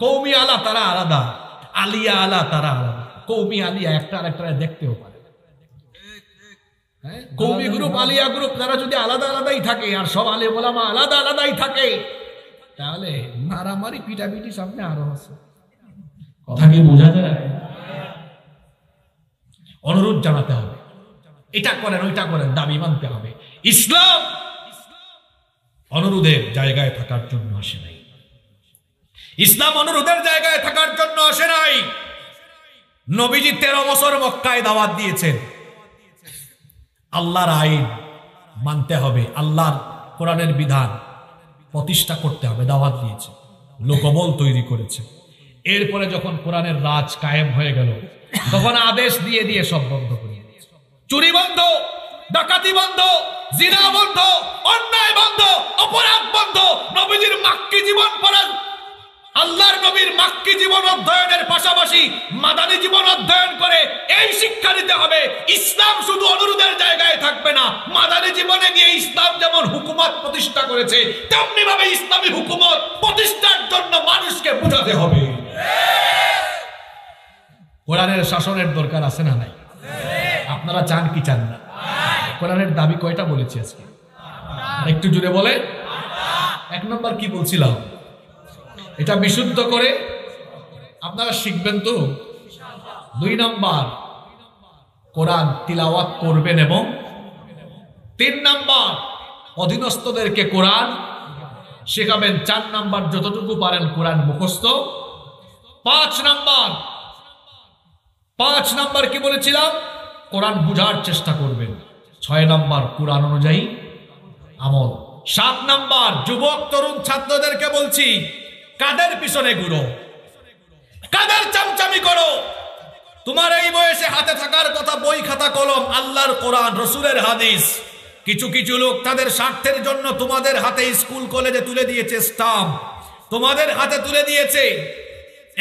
কৌমি আলা তারা আলাদা, আলিয়া আলা তারা আলাদা। কৌমি আলিয়া একটা আরেকটা দেখতেও পারে। কৌমি গ্রুপ, আলিয়া গ্রুপ, তারা যদি আলাদা আলাদাই থাকে আর সব আলেম ওলামা আলাদা আলাদাই থাকে, তাহলে মারামারি পিটাপিটি সামনে আরো আছে। কথা কি বোঝা যায়? অনুরোধ জানাতে হবে, এটা করেন ওইটা করেন, দাবি মানতে হবে। ইসলাম অনুরোধের জায়গায় থাকার জন্য আসে নাই। ইসলাম অনুরোধের জায়গায় থাকার জন্য আসে নাই। নবীজি 13 বছর মক্কায় দাওয়াত দিয়েছেন। আল্লাহর আইন মানতে হবে, আল্লাহর কোরআনের বিধান প্রতিষ্ঠা করতে হবে, দাওয়াত দিয়েছে, লোকবল তৈরি করেছে। এরপরে যখন কোরআনের রাজ কায়েম হয়ে গেল, তখন আদেশ দিয়ে দিয়ে সব বন্ধ করে দিয়েছে। চুরি বন্ধ, ডাকাতি বন্ধ, জিনা বন্ধ, অন্যায় বন্ধ, অপরাধ বন্ধ। নবীজির মাক্কি জীবন পড়ান, আল্লাহর নবীর মাক্কি জীবন অধ্যয়নের পাশাপাশি মাদানী জীবন অধ্যয়ন করে এই শিক্ষা নিতে হবে, ইসলাম শুধু অনুরোধের জায়গায় থাকবে না। মাদানী জীবনে গিয়ে ইসলাম যেমন হুকুমত প্রতিষ্ঠা করেছে, তেমনি ভাবে ইসলামী হুকুমত প্রতিষ্ঠার জন্য মানুষকে বোঝাতে হবে। কোরআনের শাসনের দরকার আছে না নাই? আপনারা চান কি চান না? কোরআনের দাবি কয়টা বলেছি আজকে? একটু জুড়ে বলে। 1 নম্বর কি বলছিলাম? এটা বিশুদ্ধ করে আপনারা শিখবেন তো। 2 নম্বর কোরআন তিলাওয়াত করবেন, এবং 3 নম্বর অধীনস্থদেরকে কোরআন শেখাবেন। 4 নম্বর যতটুকু পারেন কোরআন মুখস্থ। 5 নম্বর কি বলেছিলাম? কোরআন বুঝার চেষ্টা করবেন। 6 নম্বর কোরআন অনুযায়ী আমল। 7 নম্বর যুবক তরুণ ছাত্রদেরকে বলছি, কাদের পিছনে ঘুরো, কাদের চামচামি করো? তোমার এই বয়সে হাতে থাকার কথা বই খাতা কলম, আল্লাহর কোরআন, রসুলের হাদিস। কিছু কিছু লোক তাদের স্বার্থের জন্য তোমাদের হাতে স্কুল কলেজে তুলে দিয়েছে স্টাম্প, তোমাদের হাতে তুলে দিয়েছে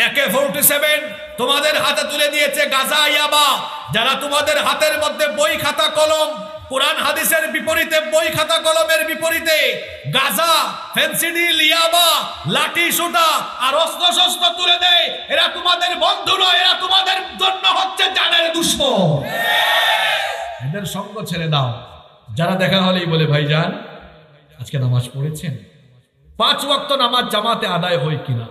AK-47, তোমাদের হাতে তুলে দিয়েছে গাজা, ইয়াবা। যারা তোমাদের হাতের মধ্যে বই খাতা কলম, কোরআন হাদিসের বিপরীতে বই খাতা কলমের বিপরীতে গাজা, ফেন্সিডিল, ইয়াবা, লাঠি সোটা আর অস্ত্র শস্ত্র তুলে দেয়, এরা তোমাদের বন্ধু নয়, এরা তোমাদের জন্য হচ্ছে জানের দুশমন। এদের সঙ্গ ছেড়ে দাও। যারা দেখা হলেই বলে, ভাইজান আজকে নামাজ পড়েছেন? 5 ওয়াক্ত নামাজ জামাতে আদায় হয় কিনা,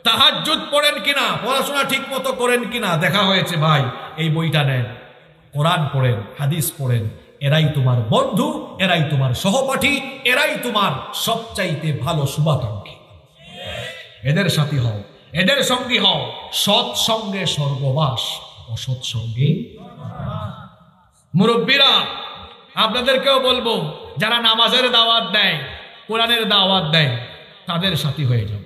তাহাজ্জুদ পড়েন কিনা, পড়াশোনা ঠিক মতো করেন কিনা, দেখা হয়েছে ভাই, এই বইটা নেন, কোরআন পড়েন, হাদিস পড়েন। এরাই তোমার বন্ধু, এরাই তোমার সহপাঠী, এরাই তোমার সবচাইতে ভালো শুভাকাঙ্ক্ষী। এদের সাথী হও, এদের সঙ্গী হও। সৎ সঙ্গে স্বর্গবাস, অসৎ সঙ্গে। মুরব্বীরা আপনাদেরকেও বলবো, যারা নামাজের দাওয়াত দেয়, কোরআনের দাওয়াত দেয়, তাদের সাথী হয়ে যাও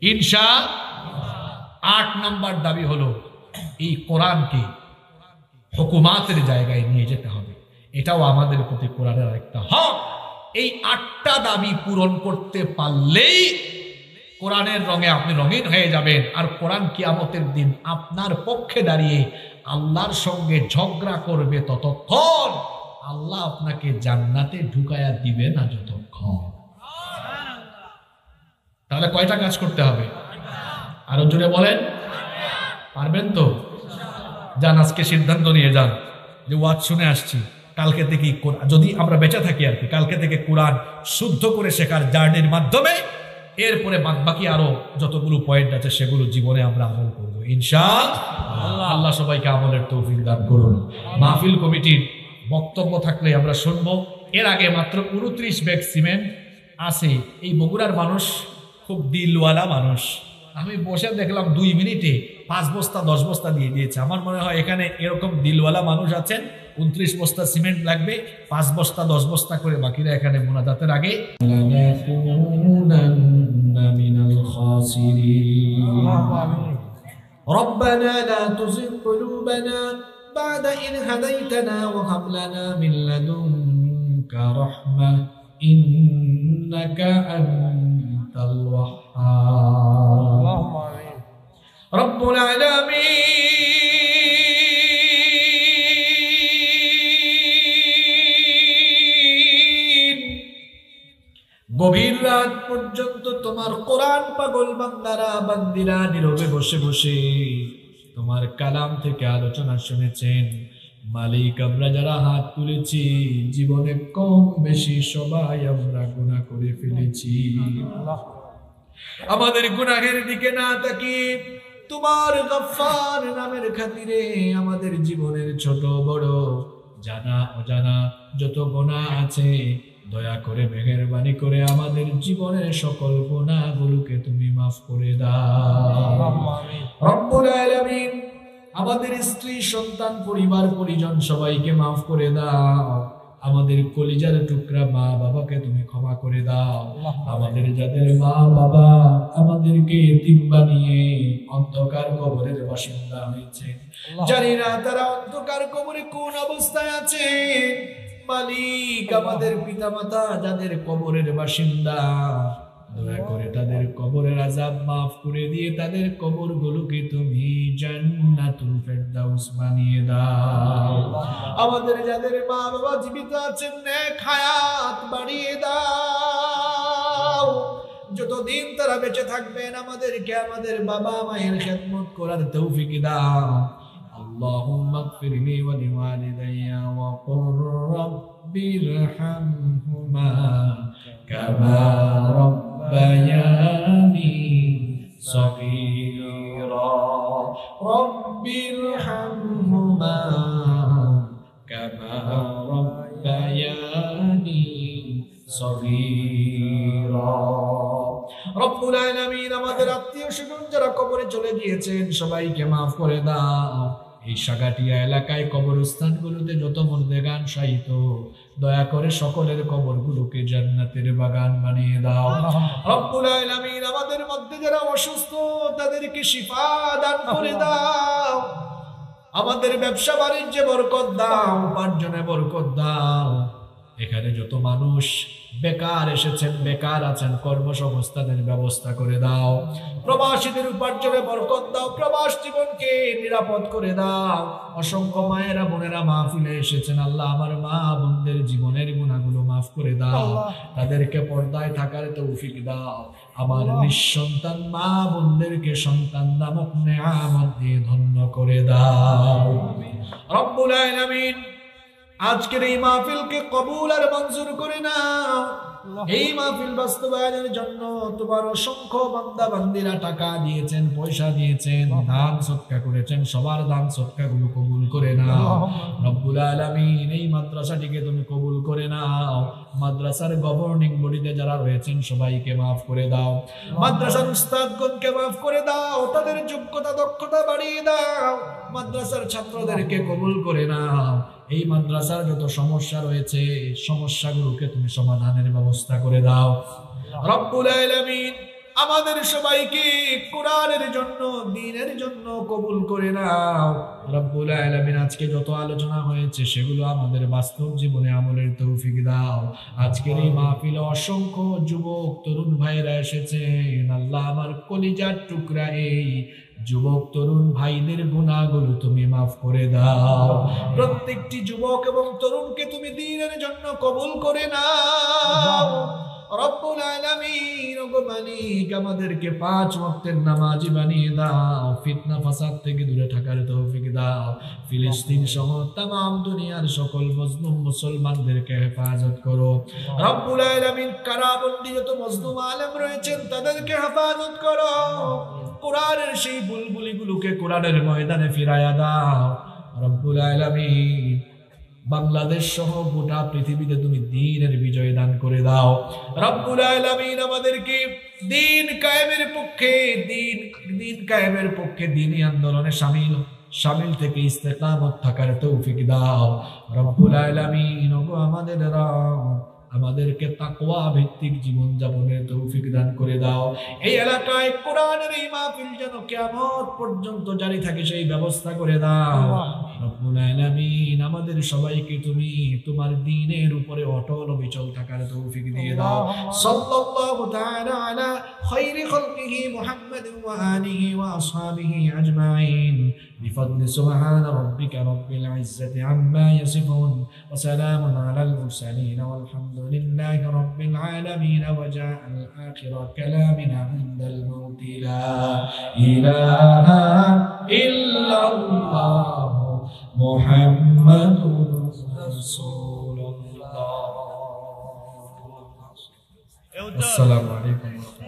ইনশাআল্লাহ। 8 নম্বর দাবি হলো এই কোরআনকে হুকুমাতের জায়গায় নিয়ে যেতে হবে। এটাও আমাদের প্রতি কোরআনের একটা হক। এই 8টা দাবি পূরণ করতে পারলেই কোরআনের রঙে আপনি রঙিন হয়ে যাবেন। আর কোরআন কিয়ামতের দিন আপনার পক্ষে দাঁড়িয়ে আল্লাহর সঙ্গে ঝগড়া করবে ততক্ষণ, আল্লাহ আপনাকে জান্নাতে ঢুকায়া দিবে না যতক্ষণ। তাহলে কয়টা কাজ করতে হবে? আরো জোরে বলেন, পারবেন তো? যান, আজকে সিদ্ধান্ত নিয়ে যান যে ওয়াজ শুনে আসছি, কালকে থেকে যদি আমরা বেঁচে থাকি আর কি, কালকে থেকে কোরআন শুদ্ধ করে শেখার জার্নির মাধ্যমে এরপরে বাকি আরো যতগুলো পয়েন্ট আছে সেগুলো জীবনে আমরা আমল করবো ইনশাআল্লাহ। আল্লাহ সবাইকে আমলের তৌফিক দান করুন। মাহফিল কমিটির বক্তব্য থাকলে আমরা শুনবো। এর আগে মাত্র 29 ব্যাগ সিমেন্ট আছে। এই বগুড়ার মানুষ খুব দিলওয়ালা মানুষ। আমি বসে দেখলাম 2 মিনিটে 5 বস্তা 10 বস্তা দিয়ে দিয়েছে। আমার মনে হয় এখানে এরকম দিলওয়ালা মানুষ আছেন। 29 বস্তা সিমেন্ট লাগবে, 5 বস্তা 10 বস্তা করে বাকিরা এখানে মোনাজাতের আগে ربنا لا تزغ قلوبنا بعد إذ هديتنا وهب لنا من لدنك رحمة إنك أنت الوهاب رب العالمين গভীর রাত পর্যন্ত তোমার কোরআন পাগল বান্দারা বান্দিরা নীরবে বসে বসে তোমার কালাম থেকে আলোচনা শুনেছেন। মালিক, আমরা যারা হাত তুলেছি জীবনে কম বেশি সবাই আমরা গুনাহ করে ফেলেছি। আমাদের গুনাহের দিকে না তাকিয়ে তোমার গফফার নামের খাতিরে আমাদের জীবনের ছোট বড় জানা অজানা যত গুনাহ আছে দয়া করে মেহেরবানি করে আমাদের জীবনের সকল গুনাহগুলোকে তুমি মাফ করে দাও। রব্বুল আলামিন, আমাদের স্ত্রী সন্তান পরিবার পরিজন সবাইকে মাফ করে দাও। আমাদের কলিজার টুকরা মা বাবাকে তুমি ক্ষমা করে দাও। আমাদের যাদের মা বাবা আমাদেরকে এতিম বানিয়ে অন্ধকার কবরের বাসিন্দা হয়েছে, জানি না তারা অন্ধকার কবরে কোন অবস্থায় আছে। মালিক, আমাদের পিতামাতা যাদের কবরের বাসিন্দা, দয়া করে তাদের কবরের আযাব মাফ করে দিয়ে তাদের কবরগুলোকে তুমি জান্নাতুল ফেরদাউস বানিয়ে দাও। আমাদের যাদের মা বাবা জীবিত আছেন নেক হায়াত বাড়িয়ে দাও। যতদিন তারা বেঁচে থাকবেন আমাদেরকে আমাদের বাবা মায়ের খেদমত করার তৌফিক দাও। আল্লাহুম্মা গফিরলি ওয়া লিওয়ালিদাইয়া ওয়া কুর রাব্বিরহামহুমা কামা ربياني صغيرا رب ارحمهما كما ربياني صغيرا রব্বুল আলামিন, আমাদের আত্মীয় স্বজন যারা কবরে চলে গিয়েছেন সবাইকে মাফ করে দাও। এই সাগাটিয়া এলাকায় কবরস্থানগুলোতে যত মুর্দেগান শায়িত, দয়া করে সকলের কবরগুলোকে জান্নাতের বাগান বানিয়ে দাও। রব্বুল আলামিন, আমাদের মধ্যে যারা অসুস্থ তাদেরকে শিফা দান করে দাও। আমাদের ব্যবসা বাণিজ্যে বরকত দাও, উপার্জনে বরকত দাও। এখানে যত মানুষ বেকার এসেছেন বেকার আছেন কর্মসংস্থানের ব্যবস্থা করে দাও। প্রবাসীদের উপার্জনে বরকত দাও, প্রবাস জীবনকে নিরাপদ করে দাও। অসংখ্য মায়েরা বোনেরা মাহফিলে এসেছেন, আল্লাহ আমার মা বোনদের জীবনের গুনাহগুলো মাফ করে দাও, তাদেরকে পর্দায় থাকার তৌফিক দাও। আমার নিঃসন্তান মা বোনদেরকে সন্তান নামক নেয়ামত দিয়ে ধন্য করে দাও। রব্বুল আলামিন, আজকের এই মাহফিলকে কবুল আর মঞ্জুর করে নাও। এই মাহফিল বাস্তবায়নের জন্য তোমার অসংখ্য বান্দা বান্দিরা টাকা দিয়েছেন, পয়সা দিয়েছেন, দান সদকা করেছেন, সবার দান সদকা গুলো কবুল করে নাও। রব্বুল আলামিন, এই মাদ্রাসাটিকে তুমি কবুল করে নাও। মাদ্রাসার গভর্নিং বডিতে যারা রয়েছেন সবাইকে মাফ করে দাও। মাদ্রাসার উস্তাদগণকে মাফ করে দাও, তাদের যোগ্যতা দক্ষতা বাড়িয়ে দাও। মাদ্রাসার ছাত্রদেরকে কবুল করে নাও। এই মাদ্রাসার যত সমস্যা রয়েছে সমস্যাগুলোকে তুমি সমাধানের ব্যবস্থা করে দাও। রব্বুল আলামিন, আমাদের সবাইকে কোরআনের জন্য দ্বীনের জন্য কবুল করে নাও। রব্বুল আলামিন, আজকে যত আলোচনা হয়েছে সেগুলো আমাদের বাস্তব জীবনে আমলের তৌফিক দাও। আজকের এই মাহফিলে অসংখ্য যুবক তরুণ ভাইরা এসেছেন, আল্লাহ আমার কলিজার টুকরা এই যুবক তরুণ ভাইদের গুনাহগুলো তুমি মাফ করে দাও। প্রত্যেকটি যুবক এবং তরুণকে তুমি দ্বীনের জন্য কবুল করে নাও। রব্বুল আলামিন, ওগো মালিক, আমাদেরকে 5 ওয়াক্তের নামাজি বানিয়ে দাও। ফিতনা ফাসাদ থেকে দূরে থাকার তৌফিক দাও। ফিলিস্তিন সহ तमाम দুনিয়ার সকল মজলুম মুসলমানদেরকে হেফাজত করো। রব্বুল আলামিন, কারাবন্দী যত মজলুম আলেম রয়েছেন তাদেরকে হেফাজত করো। কোরআনের সেই বুলবুলিগুলোকে কোরআনের ময়দানে ফিরায়া দাও। রব্বুল আলামিন, বাংলাদেশ সহ গোটা পৃথিবীতে তুমি দ্বীনের বিজয় দান করে দাও। রব্বুল আলামিন, আমাদেরকে দ্বীন কায়েমের পক্ষে দ্বীন কায়েমের পক্ষে দ্বীনি আন্দোলনে শামিল থেকে ইস্তেকামত থাকার তৌফিক দাও। রব্বুল আলামিন, ওগো আমাদের রব, আমাদেরকে তাকওয়া ভিত্তিক জীবন যাপনের তৌফিক দান করে দাও। এই এলাকায় কোরআনের এই মাহফিল যেন কিয়ামত পর্যন্ত জারি থাকে সেই ব্যবস্থা করে দাও। রব্বুল আলামিন আমাদের সবাইকে তুমি তোমার দ্বীনের উপরে অটল অবিচল থাকার তৌফিক দিয়ে দাও সাল্লাল্লাহু তাআলা আলা খায়রি খালকিহি মুহাম্মাদিন ওয়া আলিহি ওয়া আসহাবিহি আজমাইন বিফadli সুবহান রাব্বিকা রাব্বিল ইজ্জাতি আম্মা ইয়াসিফুন ওয়া সালামুন আলাল মুরসালিন ওয়ালহামদুলিল্লাহি রাব্বিল আলামিন ওয়া জাআল আখিরা কালামিনা ইনদাল মাউত লা ইলাহা ইল্লাল্লাহ মুহাম্মাদুর রাসূলুল্লাহ। আসসালামু আলাইকুম।